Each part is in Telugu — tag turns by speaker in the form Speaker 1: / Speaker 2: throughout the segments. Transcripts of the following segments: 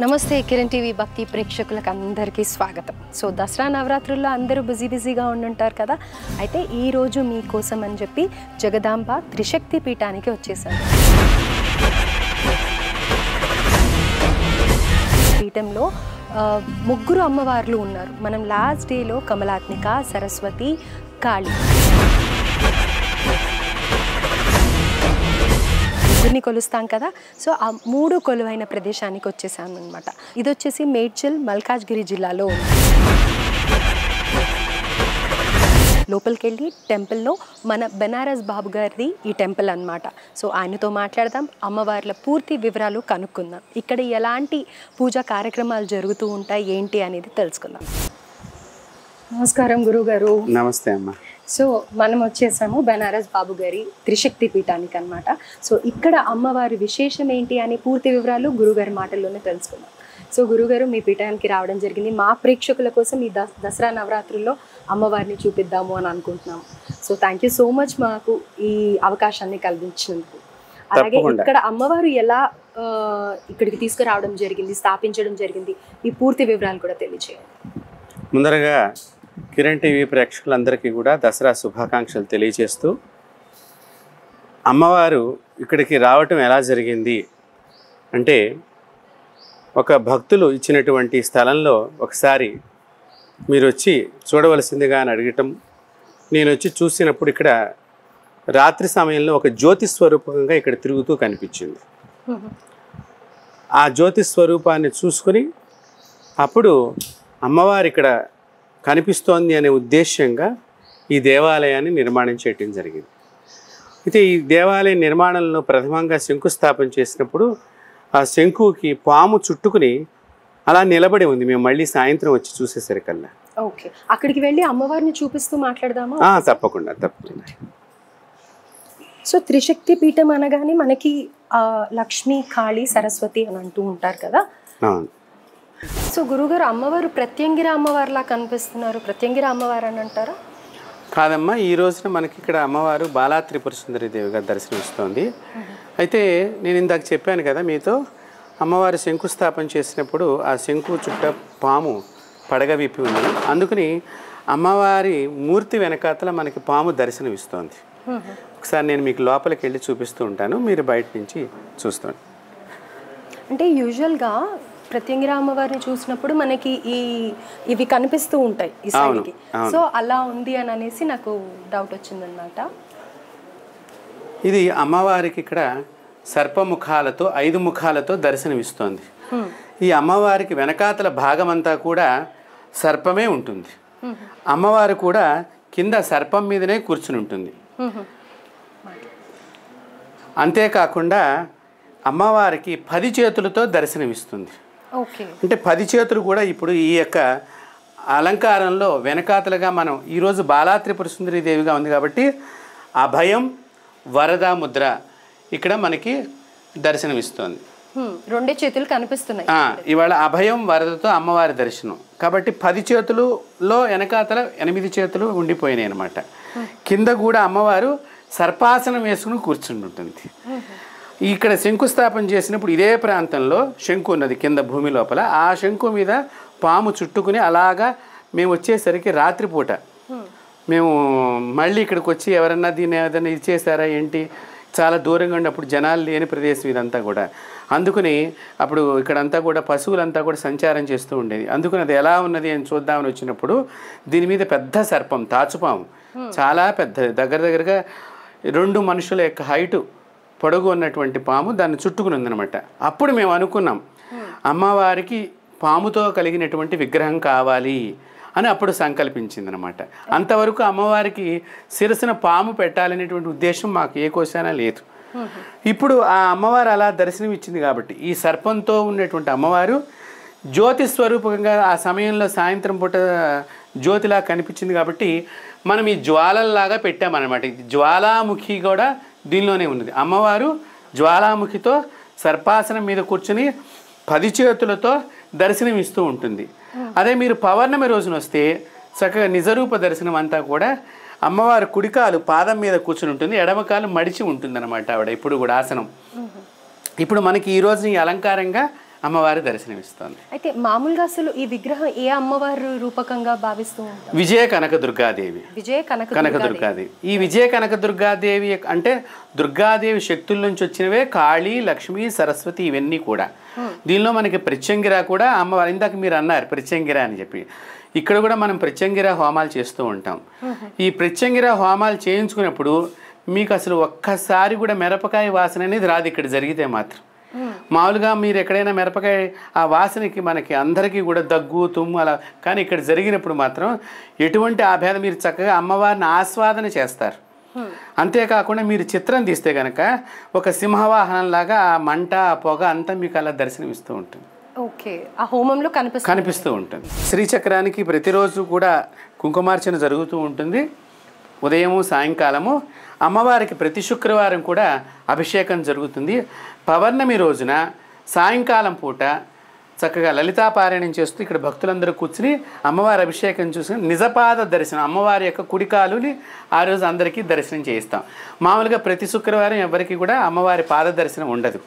Speaker 1: నమస్తే కిరణ్ టీవీ భక్తి ప్రేక్షకులకు అందరికీ స్వాగతం. సో దసరా నవరాత్రుల్లో అందరూ బిజీగా ఉండుంటారు కదా. అయితే ఈరోజు మీకోసం అని చెప్పి జగదాంబ త్రిశక్తి పీఠానికి వచ్చేసాను. పీఠంలో ముగ్గురు అమ్మవార్లు ఉన్నారు. మనం లాస్ట్ డేలో కమలాత్మిక, సరస్వతి, కాళీ ముగ్గురిని కొలుస్తాం కదా. సో ఆ మూడు కొలువైన ప్రదేశానికి వచ్చేసాను అనమాట. ఇది వచ్చేసి మేడ్చల్ మల్కాజ్గిరి జిల్లాలో ఉంది. లోపలికి వెళ్ళి టెంపుల్లో మన బెనారస్ బాబు గారిది ఈ టెంపుల్ అనమాట. సో ఆయనతో మాట్లాడదాం, అమ్మవార్ల పూర్తి వివరాలు కనుక్కుందాం, ఇక్కడ ఎలాంటి పూజా కార్యక్రమాలు జరుగుతూ ఉంటాయి ఏంటి అనేది తెలుసుకుందాం. నమస్కారం గురుగారు.
Speaker 2: నమస్తే అమ్మ.
Speaker 1: సో మనం వచ్చేసాము బెనారస్ బాబు గారి త్రిశక్తి పీఠానికి అనమాట. సో ఇక్కడ అమ్మవారి విశేషం ఏంటి అని పూర్తి వివరాలు గురుగారి మాటల్లోనే తెలుసుకుందాం. సో గురుగారు, మీ పీఠానికి రావడం జరిగింది. మా ప్రేక్షకుల కోసం ఈ దసరా నవరాత్రుల్లో అమ్మవారిని చూపిద్దాము అని అనుకుంటున్నాము. So thank you so much మాకు ఈ అవకాశాన్ని కల్పించినందుకు. అలాగే ఇక్కడ అమ్మవారు ఎలా ఇక్కడికి తీసుకురావడం జరిగింది, స్థాపించడం జరిగింది, ఈ పూర్తి వివరాలు కూడా తెలియజేయండి.
Speaker 2: ముందరగా కిరణ్ టీవీ ప్రేక్షకులందరికీ కూడా దసరా శుభాకాంక్షలు తెలియజేస్తూ, అమ్మవారు ఇక్కడికి రావటం ఎలా జరిగింది అంటే, ఒక భక్తులు ఇచ్చినటువంటి స్థలంలో ఒకసారి మీరు వచ్చి చూడవలసిందిగా అని అడగటం, నేను వచ్చి చూసినప్పుడు ఇక్కడ రాత్రి సమయంలో ఒక జ్యోతి స్వరూపంగా ఇక్కడ తిరుగుతూ కనిపించింది. ఆ జ్యోతి స్వరూపాన్ని చూసుకుని అప్పుడు అమ్మవారు ఇక్కడ కనిపిస్తోంది అనే ఉద్దేశ్యంగా ఈ దేవాలయాన్ని నిర్మాణం చేయటం జరిగింది. అయితే ఈ దేవాలయ నిర్మాణంలో ప్రథమంగా శంకుస్థాపన చేసినప్పుడు ఆ శంకుకి పాము చుట్టుకుని అలా నిలబడి ఉంది. మేము మళ్ళీ సాయంత్రం వచ్చి చూసేసరికల్లా.
Speaker 1: ఓకే, అక్కడికి వెళ్ళి అమ్మవారిని చూపిస్తూ మాట్లాడదామా?
Speaker 2: తప్పకుండా.
Speaker 1: సో త్రిశక్తి పీఠం అనగానే మనకి లక్ష్మి, కాళీ, సరస్వతి అని అంటూ ఉంటారు కదా.
Speaker 2: అవును.
Speaker 1: సో గురుగారు, అమ్మవారు ప్రత్యంగిర అమ్మవారిలా కనిపిస్తున్నారు. ప్రత్యంగిర అమ్మవారు అని అంటారా?
Speaker 2: కాదమ్మా, ఈ రోజున మనకి ఇక్కడ అమ్మవారు బాలా త్రిపుర సుందరి దేవిగా దర్శనమిస్తోంది. అయితే నేను ఇందాక చెప్పాను కదా మీతో, అమ్మవారు శంకుస్థాపన చేసినప్పుడు ఆ శంకు చుట్ట పాము పడగ విప్పి ఉంది. అందుకని అమ్మవారి మూర్తి వెనకాతల మనకి పాము దర్శనమిస్తోంది. ఒకసారి నేను మీకు లోపలికి వెళ్ళి చూపిస్తూ ఉంటాను, మీరు బయట నుంచి చూస్తాను.
Speaker 1: అంటే యూజువల్గా ప్రత్యంగిర అమ్మవారిని చూసినప్పుడు మనకి ఇవి కనిపిస్తూ ఉంటాయి ఈ సైడ్కి. సో అలా ఉంది అని అనేసి నాకు డౌట్ వచ్చిందనమాట.
Speaker 2: ఇది అమ్మవారికి ఇక్కడ సర్పముఖాలతో 5 ముఖాలతో దర్శనమిస్తోంది. ఈ అమ్మవారికి వెనకాతల భాగమంతా కూడా సర్పమే ఉంటుంది. అమ్మవారు కూడా కింద సర్పం మీదనే కూర్చుని ఉంటుంది. అంతేకాకుండా అమ్మవారికి 10 చేతులతో దర్శనమిస్తుంది. అంటే 10 చేతులు కూడా ఇప్పుడు ఈ యొక్క అలంకారంలో వెనకాతలుగా మనం ఈరోజు బాలా త్రిపుర సుందరి దేవిగా ఉంది కాబట్టి అభయం వరద ముద్ర ఇక్కడ మనకి దర్శనమిస్తుంది.
Speaker 1: 2 చేతులు కనిపిస్తున్నాయి.
Speaker 2: ఇవాళ అభయం వరదతో అమ్మవారి దర్శనం కాబట్టి 10 చేతులలో వెనకాతల 8 చేతులు ఉండిపోయినాయి అనమాట. కింద కూడా అమ్మవారు సర్పాసనం వేసుకుని కూర్చుని ఉంటుంది. ఇక్కడ శంకుస్థాపన చేసినప్పుడు ఇదే ప్రాంతంలో శంకు ఉన్నది కింద భూమి లోపల. ఆ శంకు మీద పాము చుట్టుకుని అలాగా మేము వచ్చేసరికి రాత్రిపూట మేము మళ్ళీ ఇక్కడికి వచ్చి ఎవరన్నా దీన్ని ఏదైనా ఇచ్చేసారా ఏంటి, చాలా దూరంగా ఉన్నప్పుడు జనాలు లేని ప్రదేశం ఇదంతా కూడా. అందుకని అప్పుడు ఇక్కడంతా కూడా పశువులంతా కూడా సంచారం చేస్తూ ఉండేది. అందుకని అది ఎలా ఉన్నది అని చూద్దామని వచ్చినప్పుడు దీని మీద పెద్ద సర్పం, తాచుపాము, చాలా పెద్దది, దగ్గరగా 2 మనుషుల యొక్క హైటు పొడుగు ఉన్నటువంటి పాము దాన్ని చుట్టుకుని ఉందనమాట. అప్పుడు మేము అనుకున్నాం అమ్మవారికి పాముతో కలిగినటువంటి విగ్రహం కావాలి అని అప్పుడు సంకల్పించిందనమాట. అంతవరకు అమ్మవారికి శిరస్సున పాము పెట్టాలనేటువంటి ఉద్దేశం మాకు ఏ కోశానా లేదు. ఇప్పుడు ఆ అమ్మవారు అలా దర్శనం ఇచ్చింది కాబట్టి ఈ సర్పంతో ఉన్నటువంటి అమ్మవారు జ్యోతి స్వరూపంగా ఆ సమయంలో సాయంత్రం పూట జ్యోతిలా కనిపించింది కాబట్టి మనం ఈ జ్వాలల్లాగా పెట్టామన్నమాట. ఇది జ్వాలాముఖి కూడా దీనిలోనే ఉన్నది. అమ్మవారు జ్వాలాముఖితో సర్పాసనం మీద కూర్చుని 10 చేతులతో దర్శనం ఇస్తూ ఉంటుంది. అదే మీరు పౌర్ణమి రోజున వస్తే చక్కగా నిజరూప దర్శనం అంతా కూడా అమ్మవారు కుడికాలు పాదం మీద కూర్చుని ఉంటుంది, ఎడమకాలు మడిచి ఉంటుంది అన్నమాట ఆవిడ ఇప్పుడు కూడా ఆసనం. ఇప్పుడు మనకి ఈ రోజు ఈ అలంకారంగా అమ్మవారి దర్శనమిస్తోంది.
Speaker 1: అయితే మామూలుగా అసలు ఈ విగ్రహం ఏ అమ్మవారు రూపకంగా భావిస్తూ ఉంటారు?
Speaker 2: విజయ కనకదుర్గాదేవి. కనకదుర్గాదేవి. ఈ విజయ కనకదుర్గాదేవి అంటే దుర్గాదేవి శక్తుల నుంచి వచ్చినవే కాళీ, లక్ష్మి, సరస్వతి ఇవన్నీ కూడా. దీనిలో మనకి ప్రత్యంగిర కూడా అమ్మవారు, ఇందాక మీరు అన్నారు ప్రత్యంగిర అని చెప్పి, ఇక్కడ కూడా మనం ప్రత్యంగిర హోమాలు చేస్తూ ఉంటాం. ఈ ప్రత్యంగిర హోమాలు చేయించుకున్నప్పుడు మీకు అసలు ఒక్కసారి కూడా మిరపకాయ వాసన అనేది రాదు ఇక్కడ జరిగితే మాత్రం. మామూలుగా మీరు ఎక్కడైనా మిరపకాయ ఆ వాసనకి మనకి అందరికీ కూడా దగ్గు, తుమ్ము అలా, కానీ ఇక్కడ జరిగినప్పుడు మాత్రం ఎటువంటి ఆభేదం, మీరు చక్కగా అమ్మవారిని ఆస్వాదన చేస్తారు. అంతేకాకుండా మీరు చిత్రం తీస్తే కనుక ఒక సింహవాహనంలాగా ఆ మంట, ఆ పొగ అంతా మీకు అలా దర్శనమిస్తూ ఉంటుంది.
Speaker 1: ఓకే, ఆ హోమంలో కనిపిస్తూ
Speaker 2: ఉంటుంది. శ్రీచక్రానికి ప్రతిరోజు కూడా కుంకుమార్చన జరుగుతూ ఉంటుంది, ఉదయము సాయంకాలము. అమ్మవారికి ప్రతి శుక్రవారం కూడా అభిషేకం జరుగుతుంది. పౌర్ణమి రోజున సాయంకాలం పూట చక్కగా లలితాపారాయణం చేస్తూ ఇక్కడ భక్తులందరూ కూర్చుని అమ్మవారి అభిషేకం చూసి నిజపాద దర్శనం, అమ్మవారి యొక్క కుడికాలుని ఆ రోజు అందరికీ దర్శనం చేయిస్తాం. మామూలుగా ప్రతి శుక్రవారం ఎవరికి కూడా అమ్మవారి పాద దర్శనం ఉండదు.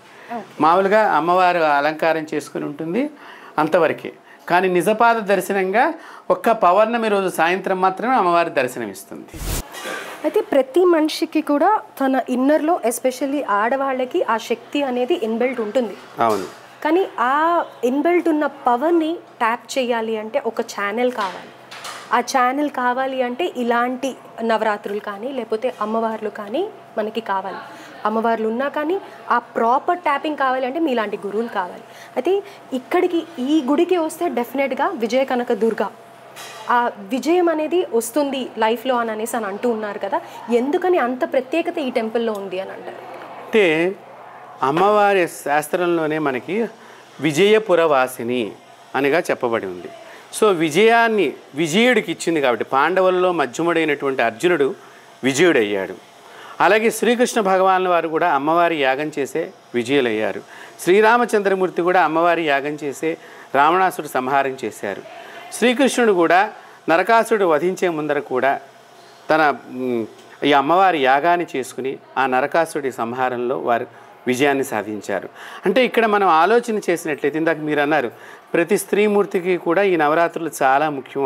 Speaker 2: మామూలుగా అమ్మవారు అలంకారం చేసుకుని ఉంటుంది అంతవరకే. కానీ నిజపాద దర్శనంగా ఒక్క పౌర్ణమి రోజు సాయంత్రం మాత్రమే అమ్మవారి దర్శనం ఇస్తుంది.
Speaker 1: అయితే ప్రతి మనిషికి కూడా తన ఇన్నర్లో, ఎస్పెషల్లీ ఆడవాళ్ళకి ఆ శక్తి అనేది ఇన్బిల్ట్ ఉంటుంది.
Speaker 2: అవును.
Speaker 1: కానీ ఆ ఇన్బిల్ట్ ఉన్న పవర్ని ట్యాప్ చేయాలి అంటే ఒక ఛానల్ కావాలి. ఆ ఛానల్ కావాలి అంటే ఇలాంటి నవరాత్రులు కానీ లేకపోతే అమ్మవార్లు కానీ మనకి కావాలి. అమ్మవార్లు ఉన్నా కానీ ఆ ప్రాపర్ ట్యాపింగ్ కావాలి అంటే మీలాంటి గురువులు కావాలి. అయితే ఇక్కడికి ఈ గుడికి వస్తే డెఫినెట్గా విజయ కనక దుర్గా ఆ విజయం అనేది వస్తుంది లైఫ్లో అని అనేసి అని అంటూ ఉన్నారు కదా, ఎందుకని అంత ప్రత్యేకత ఈ టెంపుల్లో ఉంది అని అంటారు?
Speaker 2: అంటే అమ్మవారి శాస్త్రంలోనే మనకి విజయపురవాసిని అనిగా చెప్పబడి ఉంది. సో విజయాన్ని విజయుడికి ఇచ్చింది కాబట్టి పాండవులలో మధ్యముడైనటువంటి అర్జునుడు విజయుడయ్యాడు. అలాగే శ్రీకృష్ణ భగవాన్ వారు కూడా అమ్మవారి యాగం చేసే విజయులయ్యారు. శ్రీరామచంద్రమూర్తి కూడా అమ్మవారి యాగం చేసే రావణాసుడు సంహారం చేశారు. శ్రీకృష్ణుడు కూడా నరకాసుడు వధించే ముందర కూడా తన ఈ అమ్మవారి యాగాన్ని చేసుకుని ఆ నరకాసుడి సంహారంలో వారు విజయాన్ని సాధించారు. అంటే ఇక్కడ మనం ఆలోచన చేసినట్లయితే ఇందాక మీరు అన్నారు ప్రతి స్త్రీమూర్తికి కూడా ఈ నవరాత్రులు చాలా ముఖ్యం.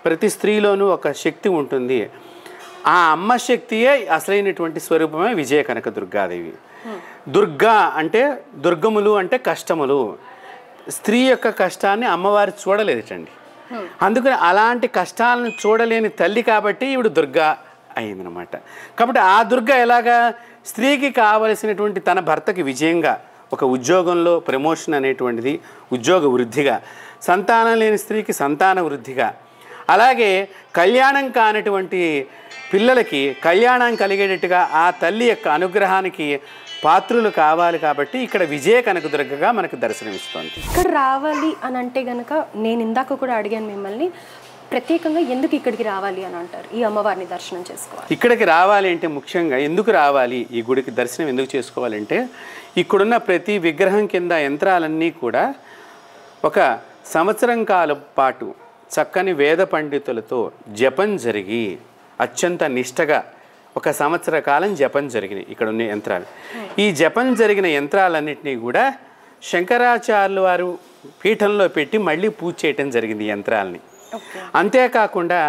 Speaker 2: ప్రతి స్త్రీలోనూ ఒక శక్తి ఉంటుంది. ఆ అమ్మ శక్తియే అసలైనటువంటి స్వరూపమే విజయ కనక దుర్గాదేవి. దుర్గా అంటే దుర్గములు అంటే కష్టములు. స్త్రీ యొక్క కష్టాన్ని అమ్మవారు చూడలేదటండి. అందుకని అలాంటి కష్టాలను చూడలేని తల్లి కాబట్టి ఈవిడ దుర్గా అయిందనమాట. కాబట్టి ఆ దుర్గ ఎలాగా స్త్రీకి కావలసినటువంటి తన భర్తకి విజయంగా ఒక ఉద్యోగంలో ప్రమోషన్ అనేటువంటిది ఉద్యోగ వృద్ధిగా, సంతానం లేని స్త్రీకి సంతాన వృద్ధిగా, అలాగే కళ్యాణం కానటువంటి పిల్లలకి కళ్యాణం కలిగేటట్టుగా ఆ తల్లి యొక్క అనుగ్రహానికి పాత్రులు కావాలి. కాబట్టి ఇక్కడ విజయ కనకదుర్గగా మనకు దర్శనమిస్తుంది.
Speaker 1: ఇక్కడ రావాలి అని అంటే గనక నేను ఇందాక కూడా అడిగాను మిమ్మల్ని, ప్రత్యేకంగా ఎందుకు ఇక్కడికి రావాలి అని అంటారు, ఈ అమ్మవారిని దర్శనం చేసుకోవాలి?
Speaker 2: ఇక్కడికి రావాలి అంటే ముఖ్యంగా ఎందుకు రావాలి, ఈ గుడికి దర్శనం ఎందుకు చేసుకోవాలంటే ఇక్కడున్న ప్రతి విగ్రహం కింద యంత్రాలన్నీ కూడా ఒక సంవత్సరం కాలం పాటు చక్కని వేద పండితులతో జపం జరిగి అత్యంత నిష్టగా ఒక సంవత్సర కాలం జపం జరిగినాయి ఇక్కడ ఉన్న యంత్రాలు. ఈ జపం జరిగిన యంత్రాలన్నింటినీ కూడా శంకరాచార్యులు వారు పీఠంలో పెట్టి మళ్ళీ పూజ చేయటం జరిగింది ఈ యంత్రాలని. అంతేకాకుండా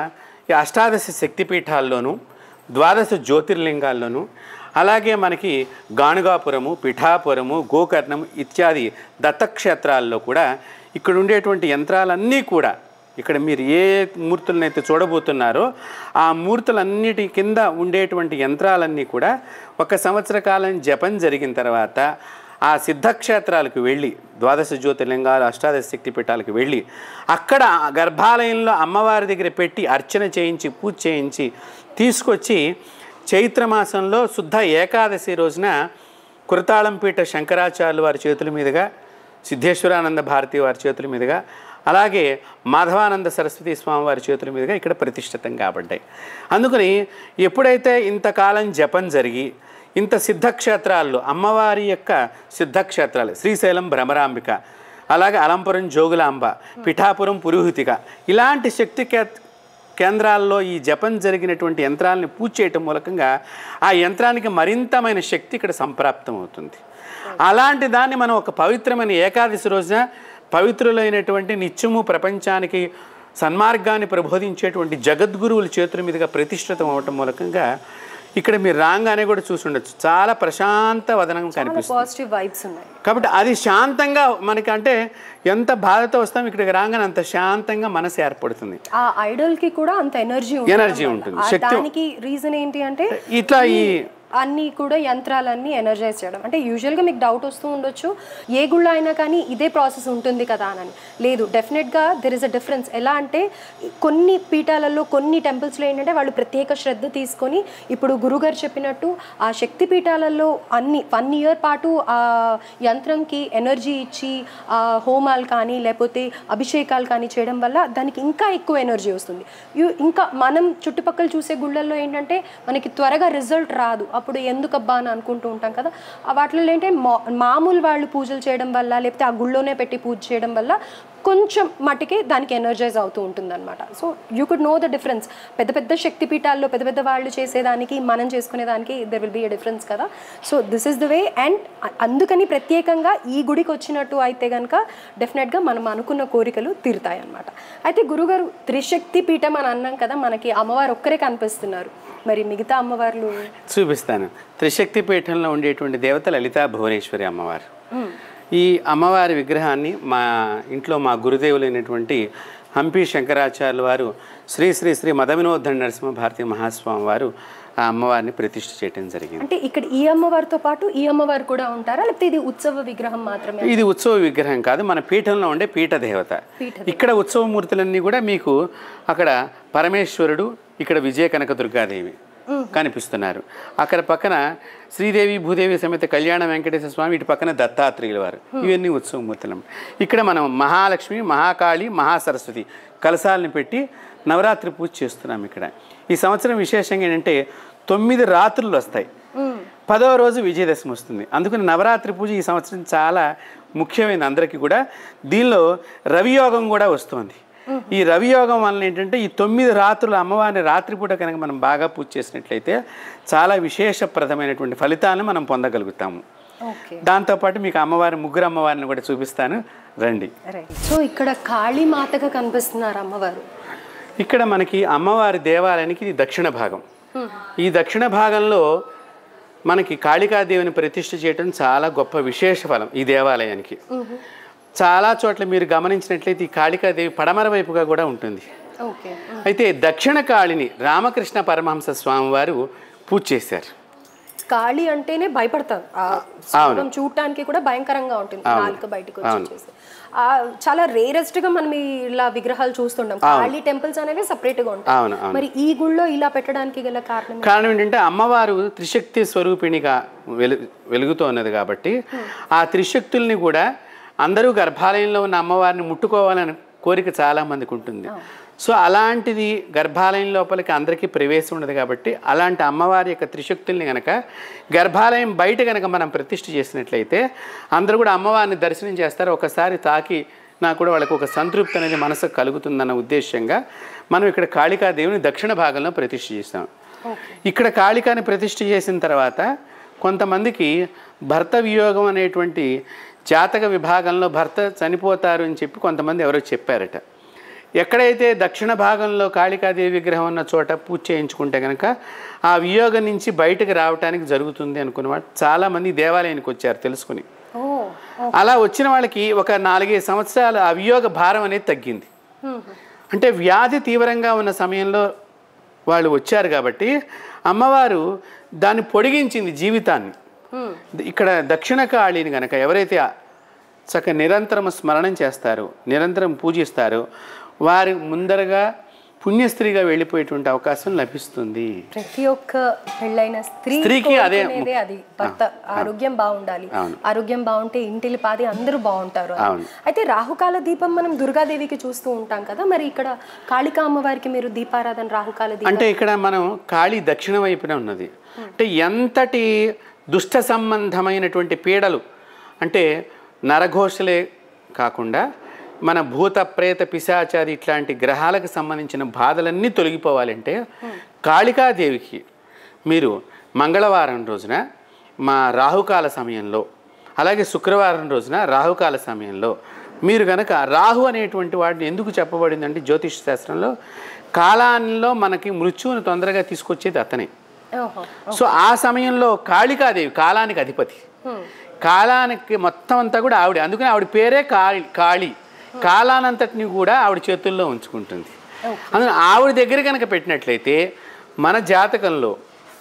Speaker 2: ఈ అష్టాదశ శక్తిపీఠాల్లోనూ 12 జ్యోతిర్లింగాల్లోనూ అలాగే మనకి గాణుగాపురము, పిఠాపురము, గోకర్ణము ఇత్యాది దత్తక్షేత్రాల్లో కూడా ఇక్కడ ఉండేటువంటి యంత్రాలన్నీ కూడా ఇక్కడ మీరు ఏ మూర్తులనైతే చూడబోతున్నారో ఆ మూర్తులన్నిటి కింద ఉండేటువంటి యంత్రాలన్నీ కూడా ఒక సంవత్సర కాలం జపం జరిగిన తర్వాత ఆ సిద్ధక్షేత్రాలకు వెళ్ళి 12 జ్యోతిర్లింగాలు, అష్టాదశ శక్తిపీఠాలకు వెళ్ళి అక్కడ గర్భాలయంలో అమ్మవారి దగ్గర పెట్టి అర్చన చేయించి పూజ చేయించి తీసుకొచ్చి చైత్రమాసంలో శుద్ధ ఏకాదశి రోజున కురతాళంపీఠ శంకరాచార్యులు వారి చేతుల మీదుగా, సిద్ధేశ్వరానంద భారతి వారి చేతుల మీదుగా, అలాగే మాధవానంద సరస్వతి స్వామి వారి చేతుల మీదుగా ఇక్కడ ప్రతిష్ఠితం కాబడ్డాయి. అందుకని ఎప్పుడైతే ఇంతకాలం జపం జరిగి ఇంత సిద్ధక్షేత్రాల్లో అమ్మవారి యొక్క సిద్ధక్షేత్రాలు శ్రీశైలం భ్రమరాంబిక, అలాగే అలంపురం జోగులాంబ, పిఠాపురం పురోహితిక ఇలాంటి శక్తి కేంద్రాల్లో ఈ జపం జరిగినటువంటి యంత్రాలని పూజ చేయటం మూలకంగా ఆ యంత్రానికి మరింతమైన శక్తి ఇక్కడ సంప్రాప్తం అవుతుంది. అలాంటి దాన్ని మనం ఒక పవిత్రమైన ఏకాదశి రోజున పవిత్రులైనటువంటి నిత్యము ప్రపంచానికి సన్మార్గాన్ని ప్రబోధించేటువంటి జగద్గురువుల చేతుల మీదుగా ప్రతిష్ఠితం అవటం మూలకంగా ఇక్కడ మీరు రాగానే కూడా చూసి ఉండొచ్చు, చాలా ప్రశాంత వదనం కనిపిస్తుంది,
Speaker 1: పాజిటివ్ వైబ్స్ ఉన్నాయి.
Speaker 2: కాబట్టి అది శాంతంగా మనకి, అంటే ఎంత బాధతో వస్తాం ఇక్కడికి రాగానే అంత శాంతంగా మనసు ఏర్పడుతుంది.
Speaker 1: ఆ ఐడల్ కి కూడా అంత ఎనర్జీ
Speaker 2: ఉంటుంది.
Speaker 1: దానికి రీజన్ ఏంటి అంటే
Speaker 2: ఇట్లా ఈ
Speaker 1: అన్నీ కూడా యంత్రాలన్నీ ఎనర్జైజ్ చేయడం. అంటే యూజువల్గా మీకు డౌట్ వస్తూ ఉండొచ్చు, ఏ గుళ్ళ అయినా కానీ ఇదే ప్రాసెస్ ఉంటుంది కదా అని. లేదు, డెఫినెట్గా దెర్ ఇస్ అ డిఫరెన్స్. ఎలా అంటే కొన్ని పీఠాలలో కొన్ని టెంపుల్స్లో ఏంటంటే వాళ్ళు ప్రత్యేక శ్రద్ధ తీసుకొని, ఇప్పుడు గురుగారు చెప్పినట్టు ఆ శక్తి పీఠాలలో అన్ని 1 year పాటు ఆ యంత్రంకి ఎనర్జీ ఇచ్చి హోమాలు కానీ లేకపోతే అభిషేకాలు కానీ చేయడం వల్ల దానికి ఇంకా ఎక్కువ ఎనర్జీ వస్తుంది. ఇంకా మనం చుట్టుపక్కల చూసే గుళ్ళల్లో ఏంటంటే మనకి త్వరగా రిజల్ట్ రాదు, అప్పుడు ఎందుకబ్బా అని అనుకుంటూ ఉంటాం కదా. వాటిలో ఏంటంటే మామూలు వాళ్ళు పూజలు చేయడం వల్ల లేకపోతే ఆ గుళ్ళోనే పెట్టి పూజ చేయడం వల్ల కొంచెం మటుకే దానికి ఎనర్జైజ్ అవుతూ ఉంటుంది అనమాట. So you could know the difference. పెద్ద పెద్ద శక్తిపీఠాల్లో పెద్ద పెద్ద వాళ్ళు చేసేదానికి మనం చేసుకునేదానికి there will be a difference కదా. So this is the way. And అందుకని ప్రత్యేకంగా ఈ గుడికి వచ్చినట్టు అయితే కనుక డెఫినెట్గా మనం అనుకున్న కోరికలు తీరుతాయి అన్నమాట. అయితే గురుగారు త్రిశక్తి పీఠం అని అన్నాం కదా, మనకి అమ్మవారు ఒక్కరే కనిపిస్తున్నారు, మరి మిగతా అమ్మవార్లు
Speaker 2: చూపిస్తాను. త్రిశక్తి పీఠంలో ఉండేటువంటి దేవత లలితా భువనేశ్వరి అమ్మవారు. ఈ అమ్మవారి విగ్రహాన్ని మా ఇంట్లో మా గురుదేవులైనటువంటి హంపి శంకరాచార్యుల వారు శ్రీ శ్రీ శ్రీ మదవినోద్ధ నరసింహ భారతీ మహాస్వామి వారు ఆ అమ్మవారిని ప్రతిష్ఠ చేయడం జరిగింది.
Speaker 1: అంటే ఇక్కడ ఈ అమ్మవారితో పాటు ఈ అమ్మవారు కూడా ఉంటారా, లేకపోతే ఇది ఉత్సవ విగ్రహం మాత్రమే?
Speaker 2: ఇది ఉత్సవ విగ్రహం కాదు, మన పీఠంలో ఉండే పీఠ దేవత. ఇక్కడ ఉత్సవమూర్తులన్నీ కూడా మీకు అక్కడ పరమేశ్వరుడు, ఇక్కడ విజయ కనకదుర్గాదేవి కనిపిస్తున్నారు. అక్కడ పక్కన శ్రీదేవి భూదేవి సమేత కళ్యాణ వెంకటేశ్వర స్వామి, ఇటు పక్కన దత్తాత్రేయుల వారు, ఇవన్నీ ఉత్సవమూర్తులం. ఇక్కడ మనం మహాలక్ష్మి, మహాకాళి, మహాసరస్వతి కలశాలను పెట్టి నవరాత్రి పూజ చేస్తున్నాం. ఇక్కడ ఈ సంవత్సరం విశేషంగా ఏంటంటే 9 రాత్రులు వస్తాయి, 10వ రోజు విజయదశమి వస్తుంది. అందుకని నవరాత్రి పూజ ఈ సంవత్సరం చాలా ముఖ్యమైనది అందరికీ కూడా. దీనిలో రవియోగం కూడా వస్తుంది. ఈ రవియోగం వలన ఏంటంటే ఈ 9 రాత్రులు అమ్మవారిని రాత్రిపూట కనుక మనం బాగా పూజ చేసినట్లయితే చాలా విశేషప్రదమైనటువంటి ఫలితాలను మనం పొందగలుగుతాము. దాంతోపాటు మీకు ముగ్గురు అమ్మవారిని కూడా చూపిస్తాను, రండి.
Speaker 1: సో ఇక్కడ కాళీమాతగా కనిపిస్తున్నారు అమ్మవారు.
Speaker 2: ఇక్కడ మనకి అమ్మవారి దేవాలయానికి ఇది దక్షిణ భాగం. ఈ దక్షిణ భాగంలో మనకి కాళికాదేవిని ప్రతిష్ఠ చేయడం చాలా గొప్ప విశేష ఫలం ఈ దేవాలయానికి. చాలా చోట్ల మీరు గమనించినట్లయితే ఈ కాళికాదేవి పడమర వైపుగా కూడా ఉంటుంది. అయితే దక్షిణ కాళిని రామకృష్ణ పరమహంస స్వామి వారు పూజ చేశారు.
Speaker 1: కాళి అంటేనే భయపడతారు, చూడటానికి కూడా భయంకరంగా ఉంటుంది, నాలుక బయటకు వచ్చేసి. చాలా రేరెస్ట్ గా మనం ఇలా విగ్రహాలు చూస్తుంటాం. కాళీ టెంపుల్స్ అనేవి సపరేట్ గా ఉంటాయి. మరి ఈ గుళ్ళో ఇలా పెట్టడానికి గల కారణం
Speaker 2: ఏంటంటే అమ్మవారు త్రిశక్తి స్వరూపిణిగా వెలుగుతున్నది కాబట్టి ఆ త్రిశక్తుల్ని కూడా అందరూ గర్భాలయంలో ఉన్న అమ్మవారిని ముట్టుకోవాలని కోరిక చాలా మందికి ఉంటుంది. సో అలాంటిది గర్భాలయం లోపలికి అందరికీ ప్రవేశం ఉండదు కాబట్టి అలాంటి అమ్మవారి యొక్క త్రిశక్తుల్ని కనుక గర్భాలయం బయట కనుక మనం ప్రతిష్ఠ చేసినట్లయితే అందరూ కూడా అమ్మవారిని దర్శనం చేస్తారు. ఒకసారి తాకి నాకు కూడా వాళ్ళకి ఒక సంతృప్తి అనేది మనసుకు కలుగుతుందన్న ఉద్దేశంగా మనం ఇక్కడ కాళికాదేవిని దక్షిణ భాగంలో ప్రతిష్ఠ చేస్తాం. ఇక్కడ కాళికాని ప్రతిష్ఠ చేసిన తర్వాత కొంతమందికి భర్త వియోగం అనేటువంటి జాతక విభాగంలో భర్త చనిపోతారు అని చెప్పి కొంతమంది ఎవరో చెప్పారట. ఎక్కడైతే దక్షిణ భాగంలో కాళికాదేవి విగ్రహం ఉన్న చోట పూజ చేయించుకుంటే కనుక ఆ వియోగం నుంచి బయటకు రావడానికి జరుగుతుంది అనుకున్నవాడు చాలామంది దేవాలయానికి వచ్చారు తెలుసుకుని. అలా వచ్చిన వాళ్ళకి ఒక 4-5 సంవత్సరాలు ఆ వియోగ భారం అనేది తగ్గింది. అంటే వ్యాధి తీవ్రంగా ఉన్న సమయంలో వాళ్ళు వచ్చారు కాబట్టి అమ్మవారు దాన్ని పొడిగించింది జీవితాన్ని. ఇక్కడ దక్షిణ కాళిని కనుక ఎవరైతే చక్కగా నిరంతరం స్మరణం చేస్తారో, నిరంతరం పూజిస్తారో వారి ముందరగా పుణ్యస్త్రీగా వెళ్ళిపోయేటువంటి అవకాశం లభిస్తుంది.
Speaker 1: ప్రతి ఒక్క పెళ్ళైన స్త్రీకి అదే అది భర్త ఆరోగ్యం బాగుండాలి, ఆరోగ్యం బాగుంటే ఇంటిలి పాది అందరూ బాగుంటారు. అయితే రాహుకాల దీపం మనం దుర్గాదేవికి చూస్తూ ఉంటాం కదా, మరి ఇక్కడ కాళికా అమ్మవారికి మీరు దీపారాధన రాహుకాల దీపం
Speaker 2: అంటే ఇక్కడ మనం కాళీ దక్షిణ వైపున ఉన్నది. అంటే ఎంతటి దుష్ట సంబంధమైనటువంటి పీడలు అంటే నరఘోషలే కాకుండా మన భూత ప్రేత పిశాచాది ఇట్లాంటి గ్రహాలకు సంబంధించిన బాధలన్నీ తొలగిపోవాలంటే కాళికాదేవికి మీరు మంగళవారం రోజున మా రాహుకాల సమయంలో అలాగే శుక్రవారం రోజున రాహుకాల సమయంలో మీరు కనుక రాహు అనేటువంటి వాడిని ఎందుకు చెప్పబడిందంటే జ్యోతిష్ శాస్త్రంలో కాలాల్లో మనకి మృత్యువును తొందరగా తీసుకొచ్చేది అతనే. సో ఆ సమయంలో కాళికాదేవి కాలానికి అధిపతి, కాలానికి మొత్తం అంతా కూడా ఆవిడ, అందుకని ఆవిడ పేరే కాళి. కాలానంతటిని కూడా ఆవిడ చేతుల్లో ఉంచుకుంటుంది. అందుకని ఆవిడ దగ్గర కనుక పెట్టినట్లయితే మన జాతకంలో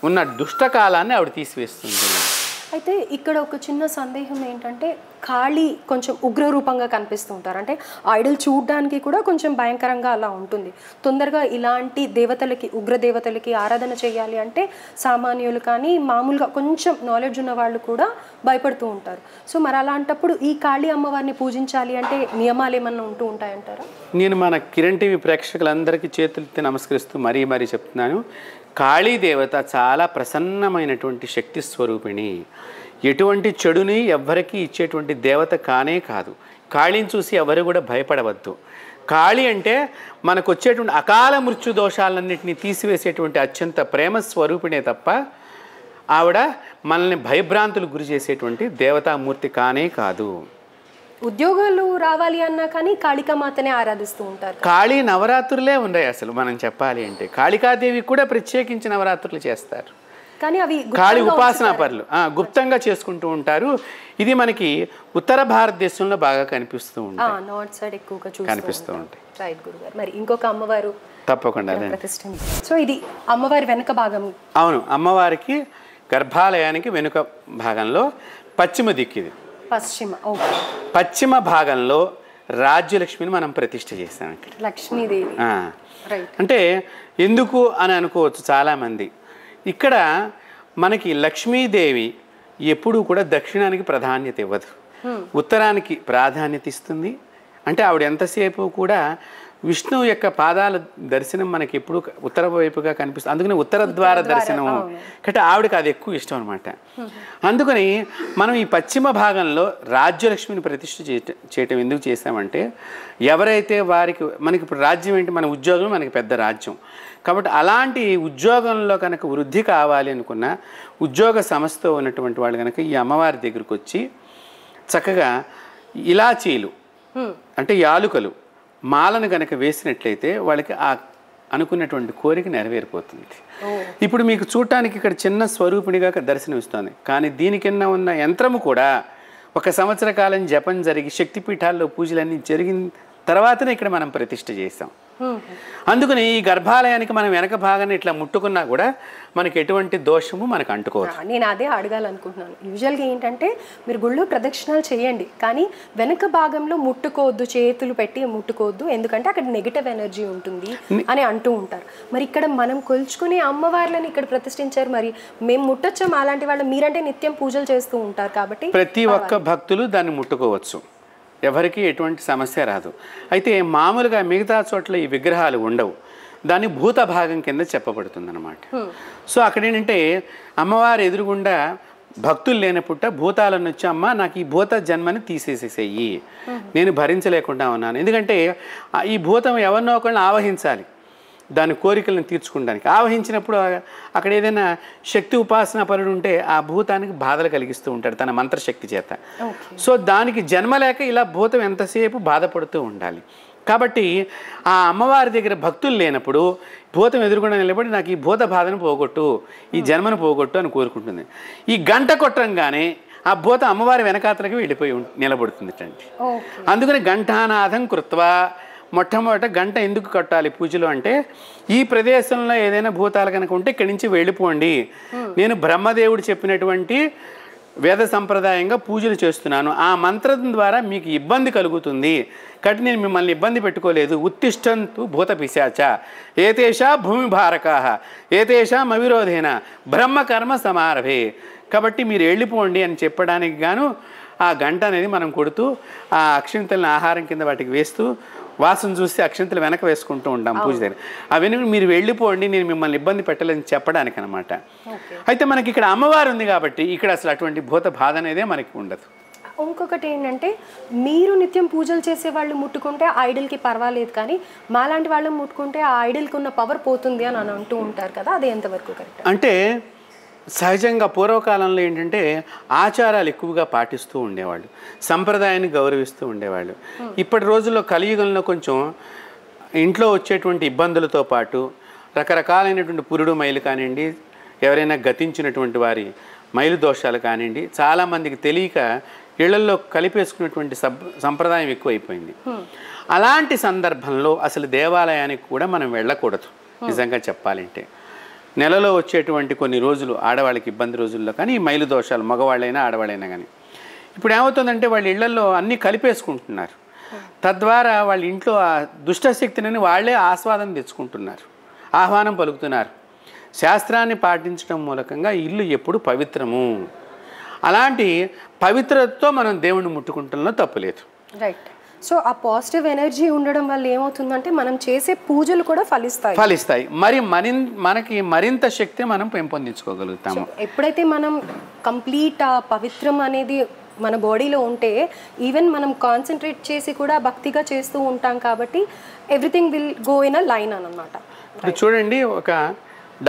Speaker 2: ఉన్న దుష్టకాలాన్ని ఆవిడ తీసివేస్తుంది.
Speaker 1: అయితే ఇక్కడ ఒక చిన్న సందేహం ఏంటంటే కాళీ కొంచెం ఉగ్రరూపంగా కనిపిస్తూ ఉంటారు, అంటే ఐడల్ చూడడానికి కూడా కొంచెం భయంకరంగా అలా ఉంటుంది. తొందరగా ఇలాంటి దేవతలకి, ఉగ్ర దేవతలకి ఆరాధన చేయాలి అంటే సామాన్యులు కానీ మామూలుగా కొంచెం నాలెడ్జ్ ఉన్న వాళ్ళు కూడా భయపడుతూ ఉంటారు. సో మరి అలాంటప్పుడు ఈ కాళీ అమ్మవారిని పూజించాలి అంటే నియమాలు ఏమన్నా ఉంటూ ఉంటాయంటారా?
Speaker 2: నేను మన కిరణ్ టీవీ ప్రేక్షకులందరికీ చేతులెత్తి నమస్కరిస్తూ మరీ చెప్తున్నాను, కాళీ దేవత చాలా ప్రసన్నమైనటువంటి శక్తి స్వరూపిణి. ఎటువంటి చెడుని ఎవ్వరికీ ఇచ్చేటువంటి దేవత కానే కాదు. కాళీని చూసి ఎవరు కూడా భయపడవద్దు. కాళీ అంటే మనకు వచ్చేటువంటి అకాల మృత్యు దోషాలన్నింటినీ తీసివేసేటువంటి అత్యంత ప్రేమ స్వరూపిణే తప్ప ఆవిడ మనల్ని భయభ్రాంతులు గురి చేసేటువంటి దేవతామూర్తి కానే కాదు.
Speaker 1: ఉద్యోగాలు రావాలి అన్నా కానీ కాళికామాతనే ఆరాధిస్తూ ఉంటారు.
Speaker 2: కాళీ నవరాత్రులే ఉన్నాయి అసలు మనం చెప్పాలి అంటే. కాళికాదేవి కూడా ప్రత్యేకించి నవరాత్రులు చేస్తారు,
Speaker 1: కానీ అవి
Speaker 2: కాళీ ఉపాసనా పరులు గుప్తంగా చేసుకుంటూ ఉంటారు. ఇది మనకి ఉత్తర భారతదేశంలో బాగా కనిపిస్తూ ఉంటాయి,
Speaker 1: నార్త్ సైడ్ ఎక్కువగా
Speaker 2: కనిపిస్తూ ఉంటాయి.
Speaker 1: రైట్ గురుగారు. మరి ఇంకొక అమ్మవారు
Speaker 2: తప్పకుండా
Speaker 1: ప్రతిష్ఠ. సో ఇది అమ్మవారి వెనుక భాగం.
Speaker 2: అవును, అమ్మవారికి గర్భాలయానికి వెనుక భాగంలో పశ్చిమ దిక్కు ఇది. పశ్చిమ భాగంలో రాజ్యలక్ష్మిని మనం ప్రతిష్ఠ చేస్తాం ఇక్కడ,
Speaker 1: లక్ష్మీదేవి.
Speaker 2: అంటే ఎందుకు అని అనుకోవచ్చు చాలామంది. ఇక్కడ మనకి లక్ష్మీదేవి ఎప్పుడూ కూడా దక్షిణానికి ప్రాధాన్యత ఇవ్వదు, ఉత్తరానికి ప్రాధాన్యత ఇస్తుంది. అంటే ఆవిడ ఎంతసేపు కూడా విష్ణువు యొక్క పాదాల దర్శనం మనకి ఎప్పుడు ఉత్తర వైపుగా కనిపిస్తుంది, అందుకని ఉత్తర ద్వార దర్శనం కాబట్టి ఆవిడకి అది ఎక్కువ ఇష్టం అనమాట. అందుకని మనం ఈ పశ్చిమ భాగంలో రాజ్యలక్ష్మిని ప్రతిష్ఠ చేయటం ఎందుకు చేస్తామంటే, ఎవరైతే వారికి మనకి ఇప్పుడు రాజ్యం ఏంటి, మన ఉద్యోగం మనకి పెద్ద రాజ్యం కాబట్టి అలాంటి ఉద్యోగంలో కనుక వృద్ధి కావాలి అనుకున్న ఉద్యోగ సంస్థతో ఉన్నటువంటి వాళ్ళు కనుక ఈ అమ్మవారి దగ్గరికి వచ్చి చక్కగా ఇలాచీలు అంటే యాలుకలు మాలను కనుక వేసినట్లయితే వాళ్ళకి ఆ అనుకున్నటువంటి కోరిక నెరవేరిపోతుంది. ఇప్పుడు మీకు చూడటానికి ఇక్కడ చిన్న స్వరూపిణిగా దర్శనమిస్తుంది, కానీ దీనికిన్న ఉన్న యంత్రము కూడా 1 సంవత్సర కాలం జపం జరిగి శక్తిపీఠాల్లో పూజలన్నీ జరిగిన తర్వాతనే ఇక్కడ మనం ప్రతిష్ఠ చేస్తాం. అందుకని ఈ గర్భాలయానికి మనం వెనక భాగాన్ని ఇట్లా ముట్టుకున్నా కూడా మనకి ఎటువంటి దోషము మనకు అంటుకోవచ్చు.
Speaker 1: నేను అదే అడగాలనుకుంటున్నాను. యూజువల్గా ఏంటంటే మీరు గుళ్ళో ప్రదక్షిణాలు చేయండి, కానీ వెనక భాగంలో ముట్టుకోవద్దు, చేతులు పెట్టి ముట్టుకోవద్దు, ఎందుకంటే అక్కడ నెగిటివ్ ఎనర్జీ ఉంటుంది అని అంటూ ఉంటారు. మరి ఇక్కడ మనం కొలుచుకునే అమ్మవార్లను ఇక్కడ ప్రతిష్ఠించారు, మరి మేము ముట్టొచ్చాం అలాంటి వాళ్ళు, మీరంటే నిత్యం పూజలు చేస్తూ ఉంటారు కాబట్టి
Speaker 2: ప్రతి ఒక్క భక్తులు దాన్ని ముట్టుకోవచ్చు, ఎవరికి ఎటువంటి సమస్య రాదు. అయితే మామూలుగా మిగతా చోట్ల ఈ విగ్రహాలు ఉండవు, దాన్ని భూత భాగం కింద చెప్పబడుతుంది అన్నమాట. సో అక్కడ ఏంటంటే అమ్మవారు ఎదురుగుండా భక్తులు లేనప్పుట భూతాలను వచ్చి, అమ్మ నాకు ఈ భూత జన్మని తీసేసేసేయి, నేను భరించలేకుండా ఉన్నాను. ఎందుకంటే ఈ భూతం ఎవరినో ఒకరిని ఆవహించాలి దాని కోరికలను తీర్చుకోవడానికి. ఆవహించినప్పుడు అక్కడ ఏదైనా శక్తి ఉపాసనా పరుడు ఉంటే ఆ భూతానికి బాధలు కలిగిస్తూ ఉంటాడు తన మంత్రశక్తి చేత. సో దానికి జన్మ లేక ఇలా భూతం ఎంతసేపు బాధపడుతూ ఉండాలి. కాబట్టి ఆ అమ్మవారి దగ్గర భక్తులు లేనప్పుడు భూతం ఎదురుకుండా నిలబడి నాకు ఈ భూత బాధను పోగొట్టు, ఈ జన్మను పోగొట్టు అని కోరుకుంటుంది. ఈ గంట కొట్టంగానే ఆ భూతం అమ్మవారి వెనకాతలకి వెళ్ళిపోయి నిలబడుతుంది. అందుకని ఘంటానాథం కృత్వా మొట్టమొదట గంట ఎందుకు కట్టాలి పూజలో అంటే, ఈ ప్రదేశంలో ఏదైనా భూతాలు కనుక ఉంటే ఇక్కడి నుంచి వెళ్ళిపోండి, నేను బ్రహ్మదేవుడు చెప్పినటువంటి వేద సంప్రదాయంగా పూజలు చేస్తున్నాను, ఆ మంత్రం ద్వారా మీకు ఇబ్బంది కలుగుతుంది కాబట్టి నేను మిమ్మల్ని ఇబ్బంది పెట్టుకోలేదు. ఉత్తిష్టంతు భూత పిశాచ ఏతేషా భూమి భారకాః ఏతేషాం అవిరోధేన బ్రహ్మకర్మ సమారభే, కాబట్టి మీరు వెళ్ళిపోండి అని చెప్పడానికి గాను ఆ గంట అనేది మనం కొడుతూ ఆ అక్షింతలను ఆహారం కింద వాటికి వేస్తూ వాసన చూసి అక్షింతలు వెనక వేసుకుంటూ ఉంటాం పూజ దగ్గర. అవన్నీ మీరు వెళ్ళిపోండి, నేను మిమ్మల్ని ఇబ్బంది పెట్టలేదని చెప్పడానికి అనమాట. అయితే మనకి ఇక్కడ అమ్మవారు ఉంది కాబట్టి ఇక్కడ అసలు అటువంటి భూత బాధ అనేదే మనకి ఉండదు.
Speaker 1: ఇంకొకటి ఏంటంటే, మీరు నిత్యం పూజలు చేసే వాళ్ళు ముట్టుకుంటే ఐడల్కి పర్వాలేదు, కానీ మాలాంటి వాళ్ళు ముట్టుకుంటే ఆ ఐడల్కి ఉన్న పవర్ పోతుంది అని అంటూ ఉంటారు కదా, అది ఎంతవరకు కరెక్ట్?
Speaker 2: అంటే సహజంగా పూర్వకాలంలో ఏంటంటే ఆచారాలు ఎక్కువగా పాటిస్తూ ఉండేవాళ్ళు, సంప్రదాయాన్ని గౌరవిస్తూ ఉండేవాళ్ళు. ఇప్పటి రోజుల్లో కలియుగంలో కొంచెం ఇంట్లో వచ్చేటువంటి ఇబ్బందులతో పాటు రకరకాలైనటువంటి పురుడు మైలు కానివ్వండి, ఎవరైనా గతించినటువంటి వారి మైలు దోషాలు కానివ్వండి, చాలామందికి తెలియక ఇళ్లల్లో కలిపేసుకున్నటువంటి సంప్రదాయం ఎక్కువైపోయింది. అలాంటి సందర్భంలో అసలు దేవాలయానికి కూడా మనం వెళ్ళకూడదు. నిజంగా చెప్పాలంటే నెలలో వచ్చేటువంటి కొన్ని రోజులు ఆడవాళ్ళకి ఇబ్బంది రోజుల్లో కానీ ఈ మైలు దోషాలు మగవాళ్ళైనా ఆడవాళ్ళైనా కానీ ఇప్పుడు ఏమవుతుందంటే వాళ్ళ ఇళ్లలో అన్నీ కలిపేసుకుంటున్నారు. తద్వారా వాళ్ళ ఇంట్లో ఆ దుష్టశక్తిని వాళ్ళే ఆస్వాదం తెచ్చుకుంటున్నారు, ఆహ్వానం పలుకుతున్నారు. శాస్త్రాన్ని పాటించడం మూలకంగా ఇల్లు ఎప్పుడు పవిత్రము. అలాంటి పవిత్రతతో మనం దేవుణ్ణి ముట్టుకుంటంలో తప్పులేదు.
Speaker 1: రైట్. సో ఆ పాజిటివ్ ఎనర్జీ ఉండడం వల్ల ఏమవుతుందంటే మనం చేసే పూజలు కూడా ఫలిస్తాయి.
Speaker 2: మరి మనకి మరింత శక్తి మనం పెంపొందించుకోగలుగుతాము.
Speaker 1: ఎప్పుడైతే మనం కంప్లీట్ ఆ పవిత్రం అనేది మన బాడీలో ఉంటే ఈవెన్ మనం కాన్సన్ట్రేట్ చేసి కూడా భక్తిగా చేస్తూ ఉంటాం కాబట్టి everything will go in a line అన్నమాట.
Speaker 2: ఇప్పుడు చూడండి, ఒక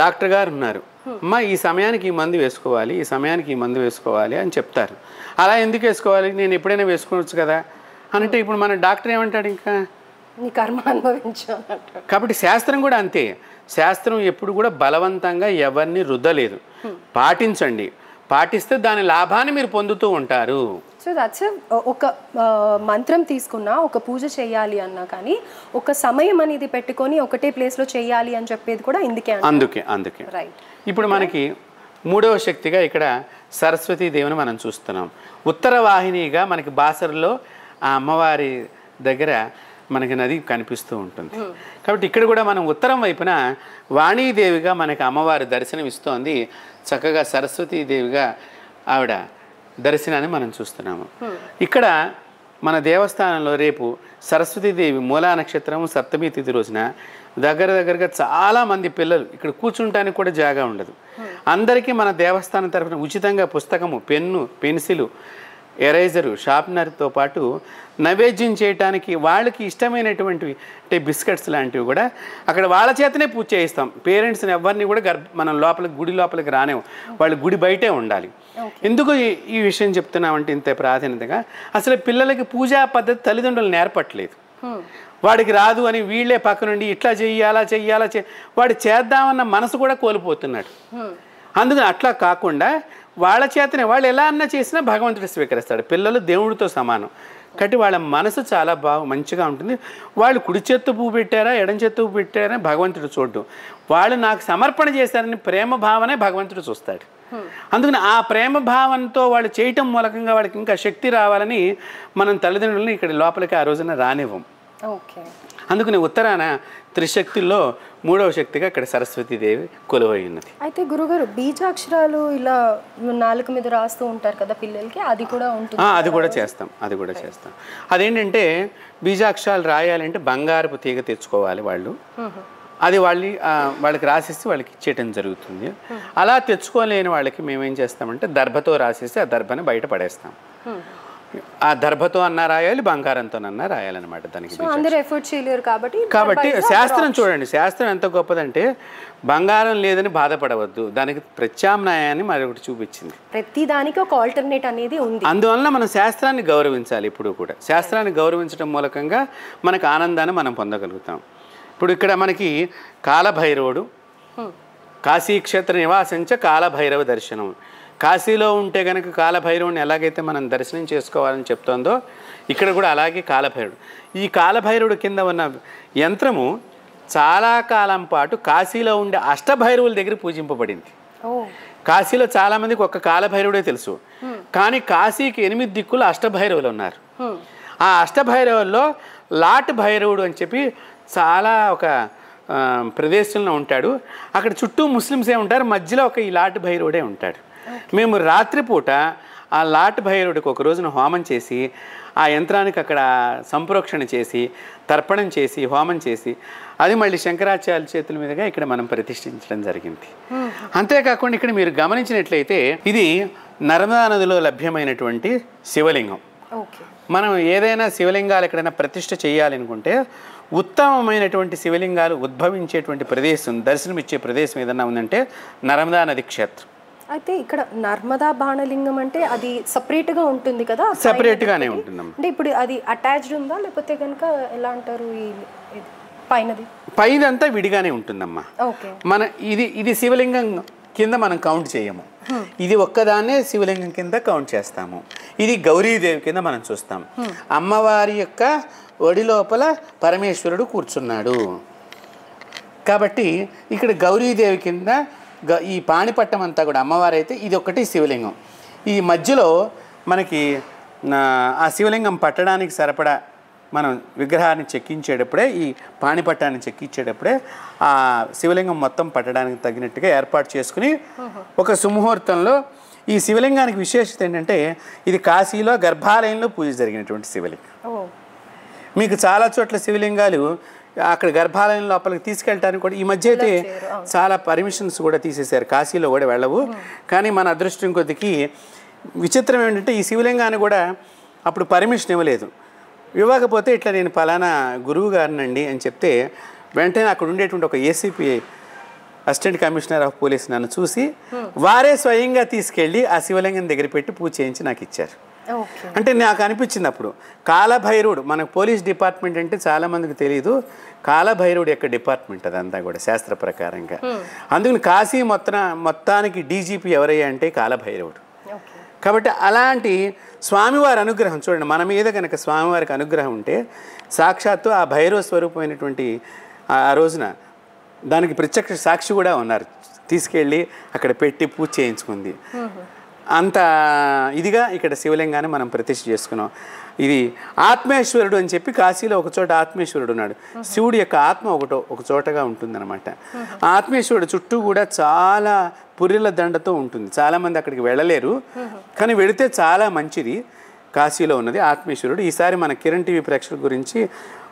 Speaker 2: డాక్టర్ గారు ఉన్నారు, అమ్మ ఈ సమయానికి ఈ మందు వేసుకోవాలి, ఈ సమయానికి ఈ మందు వేసుకోవాలి అని చెప్తారు. అలా ఎందుకు వేసుకోవాలి, నేను ఎప్పుడైనా వేసుకోవచ్చు కదా అంటే ఇప్పుడు మన డాక్టర్ ఏమంటాడు, ఇంకా
Speaker 1: నీ కర్మ అనుభవించు.
Speaker 2: కాబట్టి శాస్త్రం కూడా అంతే. శాస్త్రం ఎప్పుడు కూడా బలవంతంగా ఎవరిని రుద్దలేదు. పాటించండి, పాటిస్తే దాని లాభాన్ని మీరు పొందుతూ ఉంటారు.
Speaker 1: సో దట్స్ ఒక మంత్రం తీసుకున్నా, ఒక పూజ చేయాలి అన్నా కానీ ఒక సమయం అనేది పెట్టుకొని ఒకటే ప్లేస్లో చేయాలి అని చెప్పేది కూడా
Speaker 2: అందుకే
Speaker 1: రైట్.
Speaker 2: ఇప్పుడు మనకి మూడవ శక్తిగా ఇక్కడ సరస్వతీదేవిని మనం చూస్తున్నాం. ఉత్తర వాహినిగా మనకి బాసరలో ఆ అమ్మవారి దగ్గర మనకి నది కనిపిస్తూ ఉంటుంది. కాబట్టి ఇక్కడ కూడా మనం ఉత్తరం వైపున వాణీదేవిగా మనకి అమ్మవారి దర్శనం ఇస్తోంది. చక్కగా సరస్వతీదేవిగా ఆవిడ దర్శనాన్ని మనం చూస్తున్నాము. ఇక్కడ మన దేవస్థానంలో రేపు సరస్వతీదేవి మూలా నక్షత్రము సప్తమి తిథి రోజున దగ్గరగా చాలామంది పిల్లలు ఇక్కడ కూర్చుంటానికి కూడా జాగా ఉండదు. అందరికీ మన దేవస్థానం తరఫున ఉచితంగా పుస్తకము, పెన్ను, పెన్సిలు, ఎరేజరు, షార్ప్నర్తో పాటు నైవేద్యం చేయడానికి వాళ్ళకి ఇష్టమైనటువంటివి అంటే బిస్కెట్స్ లాంటివి కూడా అక్కడ వాళ్ళ చేతనే పూజ చేయిస్తాం. పేరెంట్స్ని ఎవరిని కూడా మనం గుడి లోపలికి రానేము, వాళ్ళు గుడి బయటే ఉండాలి. ఎందుకు ఈ విషయం చెప్తున్నామంటే ఇంత ప్రాధాన్యతగా, అసలు పిల్లలకి పూజా పద్ధతి తల్లిదండ్రులు నేర్పట్లేదు. వాడికి రాదు అని వీళ్ళే పక్క నుండి ఇట్లా చెయ్యాలా వాడు చేద్దామన్న మనసు కూడా కోల్పోతున్నాడు. అందుకని అట్లా కాకుండా వాళ్ళ చేతనే వాళ్ళు ఎలా అన్నా చేసినా భగవంతుడు స్వీకరిస్తాడు. పిల్లలు దేవుడితో సమానం కాబట్టి వాళ్ళ మనసు చాలా మంచిగా ఉంటుంది. వాళ్ళు కుడి చేత్తో పువ్వు పెట్టారా ఎడం చేత్తో పువ్వు పెట్టారా భగవంతుడు చూడ్డు, వాళ్ళు నాకు సమర్పణ చేశారని ప్రేమ భావనే భగవంతుడు చూస్తాడు. అందుకని ఆ ప్రేమ భావంతో వాళ్ళు చేయటం మూలకంగా వాళ్ళకి ఇంకా శక్తి రావాలని మనం తల్లిదండ్రులని ఇక్కడ లోపలికి ఆ రోజున రానివ్వం. అందుకని ఉత్తరాన త్రిశక్తుల్లో మూడవ శక్తిగా ఇక్కడ సరస్వతీదేవి కొలువై ఉన్నది.
Speaker 1: అయితే గురుగారు బీజాక్షరాలు ఇలా నాలుక మీద రాస్తూ ఉంటారు కదా పిల్లలకి, అది కూడా ఉంటుంది?
Speaker 2: అది కూడా చేస్తాం. అదేంటంటే బీజాక్షరాలు రాయాలంటే బంగారపు తీగ తెచ్చుకోవాలి వాళ్ళు. అది వాళ్ళకి రాసేసి వాళ్ళకి ఇచ్చేయటం జరుగుతుంది. అలా తెచ్చుకోలేని వాళ్ళకి మేమేం చేస్తామంటే దర్భతో రాసేసి ఆ దర్భని బయట పడేస్తాం. ఆ దర్భతో అన్నా రాయాలి, బంగారంతోనన్నా రాయాలన్నమాట. దానికి కాబట్టి శాస్త్రం చూడండి, శాస్త్రం ఎంత గొప్పదంటే బంగారం లేదని బాధపడవద్దు, దానికి ప్రత్యామ్నాయాన్ని మరొకటి చూపించింది.
Speaker 1: ప్రతి దానికి ఒక ఆల్టర్నేట్ అనేది ఉంది.
Speaker 2: అందువల్ల మనం శాస్త్రాన్ని గౌరవించాలి. ఇప్పుడు కూడా శాస్త్రాన్ని గౌరవించడం మూలకంగా మనకు ఆనందాన్ని మనం పొందగలుగుతాం. ఇప్పుడు ఇక్కడ మనకి కాలభైరవుడు, కాశీక్షేత్ర నివాసించ కాలభైరవ దర్శనం. కాశీలో ఉంటే కనుక కాలభైరవుని ఎలాగైతే మనం దర్శనం చేసుకోవాలని చెప్తోందో ఇక్కడ కూడా అలాగే కాలభైరవుడు. ఈ కాలభైరవుడు కింద ఉన్న యంత్రము చాలా కాలం పాటు కాశీలో ఉండే అష్టభైరవుల దగ్గర పూజింపబడింది. కాశీలో చాలామందికి ఒక్క కాలభైరవుడే తెలుసు, కానీ కాశీకి 8 దిక్కులు అష్టభైరవులు ఉన్నారు. ఆ అష్టభైరవుల్లో లాట్ భైరవుడు అని చెప్పి చాలా ఒక ప్రదేశంలో ఉంటాడు. అక్కడ చుట్టూ ముస్లిమ్సే ఉంటారు, మధ్యలో ఒక ఈ లాట్ భైరవుడే ఉంటాడు. మేము రాత్రిపూట ఆ లాట్ భైరవుడికి ఒక రోజున హోమం చేసి ఆ యంత్రానికి అక్కడ సంప్రోక్షణ చేసి తర్పణం చేసి హోమం చేసి అది మళ్ళీ శంకరాచార్య చేతుల మీదుగా ఇక్కడ మనం ప్రతిష్ఠించడం జరిగింది. అంతేకాకుండా ఇక్కడ మీరు గమనించినట్లయితే ఇది నర్మదా నదిలో లభ్యమైనటువంటి శివలింగం. మనం ఏదైనా శివలింగాలు ఎక్కడైనా ప్రతిష్ఠ చేయాలనుకుంటే ఉత్తమమైనటువంటి శివలింగాలు ఉద్భవించేటువంటి ప్రదేశం, దర్శనమిచ్చే ప్రదేశం ఏదన్నా ఉందంటే నర్మదా నది క్షేత్రం.
Speaker 1: అయితే ఇక్కడ నర్మదా బాణలింగం అంటే అది సపరేట్గా ఉంటుంది కదా?
Speaker 2: సపరేట్గానే ఉంటుందమ్మా.
Speaker 1: అంటే ఇప్పుడు అది అటాచ్డ్ ఉందా లేకపోతే కనుక ఎలా అంటారు? పైనది
Speaker 2: పైదంతా విడిగానే ఉంటుందమ్మా. మన ఇది శివలింగం కింద మనం కౌంట్ చేయము. ఇది ఒక్కదాన్నే శివలింగం కింద కౌంట్ చేస్తాము. ఇది గౌరీదేవి కింద మనం చూస్తాం. అమ్మవారి యొక్క ఒడి లోపల పరమేశ్వరుడు కూర్చున్నాడు కాబట్టి ఇక్కడ గౌరీదేవి కింద ఈ పాణిపట్టం అంతా కూడా అమ్మవారు అయితే ఇది ఒకటి శివలింగం. ఈ మధ్యలో మనకి ఆ శివలింగం పట్టడానికి సరిపడా మనం విగ్రహాన్ని చెక్కించేటప్పుడే ఈ పాణిపట్టాన్ని చెక్కించేటప్పుడే ఆ శివలింగం మొత్తం పట్టడానికి తగినట్టుగా ఏర్పాటు చేసుకుని ఒక సుముహూర్తంలో ఈ శివలింగానికి విశేషత ఏంటంటే ఇది కాశీలో గర్భాలయంలో పూజ జరిగినటువంటి శివలింగం. మీకు చాలా చోట్ల శివలింగాలు అక్కడ గర్భాలయం లోపలికి తీసుకెళ్ళడానికి కూడా ఈ మధ్య అయితే చాలా పర్మిషన్స్ కూడా తీసేశారు. కాశీలో కూడా వెళ్ళవు. కానీ మన అదృష్టం కొద్దికి విచిత్రం ఏంటంటే ఈ శివలింగాన్ని కూడా అప్పుడు పర్మిషన్ ఇవ్వలేదు. ఇవ్వకపోతే ఇట్లా నేను పలానా గురువు గారినండి అని చెప్తే వెంటనే అక్కడ ఉండేటువంటి ఒక ACP assistant commissioner of police నన్ను చూసి వారే స్వయంగా తీసుకెళ్ళి ఆ శివలింగం దగ్గర పెట్టి పూజ చేయించి నాకు ఇచ్చారు. అంటే నాకు అనిపించింది అప్పుడు కాలభైరవుడు మనకు పోలీస్ డిపార్ట్మెంట్ అంటే చాలామందికి తెలియదు. కాలభైరవుడు యొక్క డిపార్ట్మెంట్ అదంతా కూడా శాస్త్ర ప్రకారంగా. అందుకని కాశీ మొత్తానికి డీజీపీ ఎవరయ్యా అంటే కాలభైరవుడు. కాబట్టి అలాంటి స్వామివారి అనుగ్రహం చూడండి, మన మీద కనుక స్వామివారికి అనుగ్రహం ఉంటే సాక్షాత్తు ఆ భైరవ స్వరూపమైనటువంటి ఆ రోజున దానికి ప్రత్యక్ష సాక్షి కూడా ఉన్నారు. తీసుకెళ్ళి అక్కడ పెట్టి పూజ చేయించుకుంది. అంత ఇదిగా ఇక్కడ శివలింగాన్ని మనం ప్రతిష్ఠ చేసుకున్నాం. ఇది ఆత్మేశ్వరుడు అని చెప్పి కాశీలో ఒక చోట ఆత్మేశ్వరుడు ఉన్నాడు. శివుడి యొక్క ఆత్మ ఒక చోటగా ఉంటుందన్నమాట. ఆ ఆత్మేశ్వరుడు చుట్టూ కూడా చాలా పుర్రెల దండతో ఉంటుంది. చాలామంది అక్కడికి వెళ్ళలేరు, కానీ వెళితే చాలా మంచిది. కాశీలో ఉన్నది ఆత్మేశ్వరుడు. ఈసారి మన కిరణ్ టీవీ ప్రేక్షకుల గురించి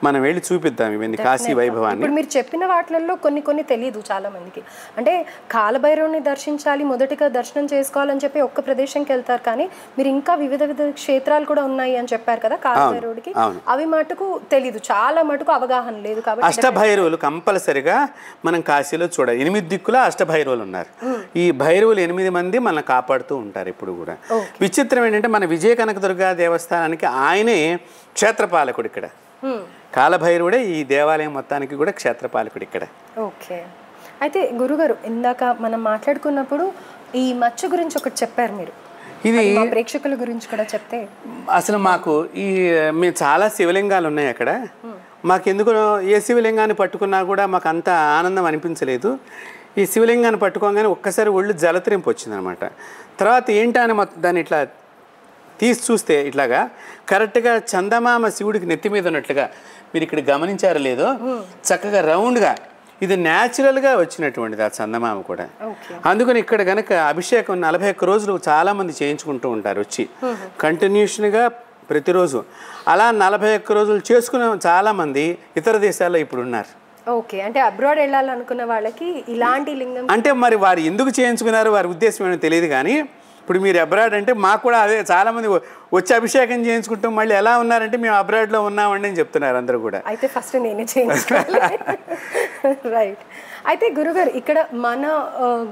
Speaker 2: మనం వెళ్ళి చూపిద్దాం ఇవన్నీ కాశీ వైభవాన్ని.
Speaker 1: ఇప్పుడు మీరు చెప్పిన వాటిల్లో కొన్ని తెలియదు చాలా మందికి. అంటే కాలభైరవుని దర్శించాలి, మొదటిగా దర్శనం చేసుకోవాలని చెప్పి ఒక్క ప్రదేశంకి వెళ్తారు, కానీ మీరు ఇంకా వివిధ క్షేత్రాలు కూడా ఉన్నాయి అని చెప్పారు కదా కాలభైరవుడికి. అవి మటుకు తెలీదు, చాలా మటుకు అవగాహన లేదు. కాబట్టి
Speaker 2: అష్టభైరవులు కంపల్సరిగా మనం కాశీలో చూడాలి. 8 దిక్కుల అష్టభైరవులు ఉన్నారు. ఈ భైరవులు 8 మంది మనల్ని కాపాడుతూ ఉంటారు ఇప్పుడు కూడా. విచిత్రం ఏంటంటే మన విజయ కనకదుర్గ దేవస్థానానికి ఆయనే క్షేత్రపాలకుడు. ఇక్కడ కాలభైరవుడే ఈ దేవాలయం మొత్తానికి కూడా క్షేత్రపాలకుడు ఇక్కడ.
Speaker 1: ఓకే. అయితే గురుగారు ఇందాక మనం మాట్లాడుకున్నప్పుడు ఈ మచ్చ గురించి ఒకటి చెప్పారు మీరు. ఇది ప్రేక్షకుల గురించి కూడా చెప్తే.
Speaker 2: అసలు మాకు మేము చాలా శివలింగాలు ఉన్నాయి అక్కడ. మాకెందుకు ఏ శివలింగాన్ని పట్టుకున్నా కూడా మాకు అంత ఆనందం అనిపించలేదు. ఈ శివలింగాన్ని పట్టుకోగానే ఒక్కసారి ఒళ్ళు జలతరింపు వచ్చిందనమాట. తర్వాత ఏంటని దాన్ని ఇట్లా తీసి చూస్తే ఇట్లాగా కరెక్ట్గా చందమామ శివుడికి నెత్తి మీద ఉన్నట్లుగా మీరు ఇక్కడ గమనించారో లేదో, చక్కగా రౌండ్గా ఇది న్యాచురల్గా వచ్చినటువంటిది ఆ చందమామ కూడా. అందుకని ఇక్కడ కనుక అభిషేకం 41 రోజులు చాలామంది చేయించుకుంటూ ఉంటారు వచ్చి కంటిన్యూషన్గా ప్రతిరోజు. అలా 41 రోజులు చేసుకున్న చాలామంది ఇతర దేశాల్లో ఇప్పుడు ఉన్నారు.
Speaker 1: ఓకే. అంటే అబ్రాడ్ వెళ్ళాలనుకున్న వాళ్ళకి ఇలాంటి లింగం
Speaker 2: అంటే మరి వారు ఎందుకు చేయించుకున్నారు, వారి ఉద్దేశం ఏమో తెలియదు. కానీ ఇప్పుడు మీరు అబ్రాడ్ అంటే మాకు కూడా అదే చాలామంది వచ్చి అభిషేకం చేయించుకుంటాం, మళ్ళీ ఎలా ఉన్నారంటే మేము అబ్రాడ్లో ఉన్నామండి అని చెప్తున్నారు అందరూ కూడా.
Speaker 1: అయితే ఫస్ట్ నేనే చేయించుకోవాలి. రైట్. అయితే గురుగారు ఇక్కడ మన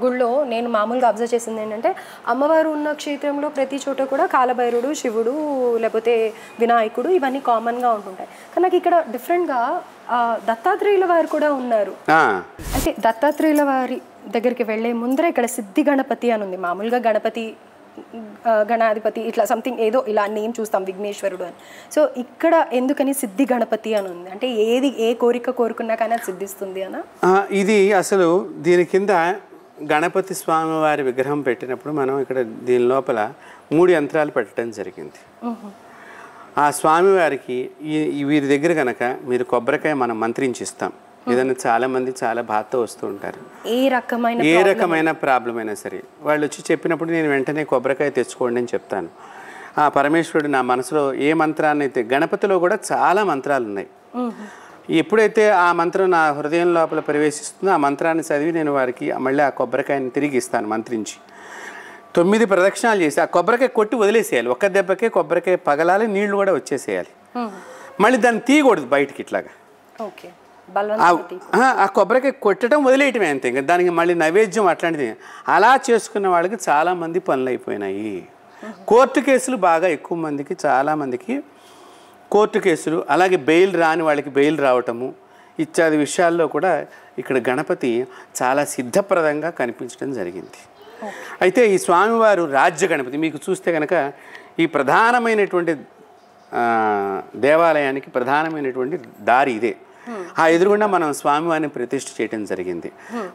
Speaker 1: గుళ్ళో నేను మామూలుగా అబ్జర్వ్ చేసింది ఏంటంటే అమ్మవారు ఉన్న క్షేత్రంలో ప్రతి చోట కూడా కాలభైరుడు, శివుడు, లేకపోతే వినాయకుడు ఇవన్నీ కామన్గా ఉంటుంటాయి. కానీ నాకు ఇక్కడ డిఫరెంట్గా దత్తాత్రేయుల వారు కూడా ఉన్నారు. అయితే దత్తాత్రేయుల వారి దగ్గరికి వెళ్ళే ముందర ఇక్కడ సిద్ధి గణపతి అని ఉంది. మామూలుగా గణపతి, గణాధిపతి ఇట్లా సంథింగ్ ఏదో ఇలా నేమ్ చూస్తాం, విఘ్నేశ్వరుడు అని. సో ఇక్కడ ఎందుకని సిద్ధి గణపతి అని ఉంది? అంటే ఏ కోరిక కోరుకున్నా కానీ అది సిద్ధిస్తుంది అన్న.
Speaker 2: ఇది అసలు దీని కింద గణపతి స్వామి వారి విగ్రహం పెట్టినప్పుడు మనం ఇక్కడ దీని లోపల 3 యంత్రాలు పెట్టడం జరిగింది. ఆ స్వామివారికి వీరి దగ్గర కనుక మీరు కొబ్బరికాయ మనం మంత్రించిస్తాం. ఏదైనా చాలామంది చాలా బాధతో వస్తూ ఉంటారు, ఏ రకమైన ప్రాబ్లం అయినా సరే. వాళ్ళు వచ్చి చెప్పినప్పుడు నేను వెంటనే కొబ్బరికాయ తెచ్చుకోండి అని చెప్తాను. ఆ పరమేశ్వరుడు నా మనసులో ఏ మంత్రాన్ని అయితే, గణపతిలో కూడా చాలా మంత్రాలు ఉన్నాయి. ఎప్పుడైతే ఆ మంత్రం నా హృదయం లోపల ప్రవేశిస్తుందో ఆ మంత్రాన్ని చదివి నేను వారికి మళ్ళీ ఆ కొబ్బరికాయని తిరిగి ఇస్తాను మంత్రించి. 9 ప్రదక్షిణాలు చేసి ఆ కొబ్బరికాయ కొట్టి వదిలేసేయాలి. ఒక్క దెబ్బకే కొబ్బరికాయ పగలాలి, నీళ్లు కూడా వచ్చేసేయాలి. మళ్ళీ దాన్ని తీయకూడదు బయటికి ఇట్లాగా. ఆ కొబ్బరికాయ కొట్టడం వదిలేయటమే అంతే, ఇంకా దానికి మళ్ళీ నైవేద్యం అట్లాంటిది. అలా చేసుకున్న వాళ్ళకి చాలామంది పనులు అయిపోయినాయి. కోర్టు కేసులు బాగా ఎక్కువ మందికి, చాలామందికి కోర్టు కేసులు, అలాగే బెయిల్ రాని వాళ్ళకి బెయిల్ రావటము ఇత్యాది విషయాల్లో కూడా ఇక్కడ గణపతి చాలా సిద్ధప్రదంగా కనిపించడం జరిగింది. అయితే ఈ స్వామివారు రాజ్య గణపతి మీకు చూస్తే కనుక ఈ ప్రధానమైనటువంటి దేవాలయానికి ప్రధానమైనటువంటి దారి ఇదే. ఆ ఎదురుగుండా మనం స్వామివారిని ప్రతిష్ఠ చేయడం జరిగింది.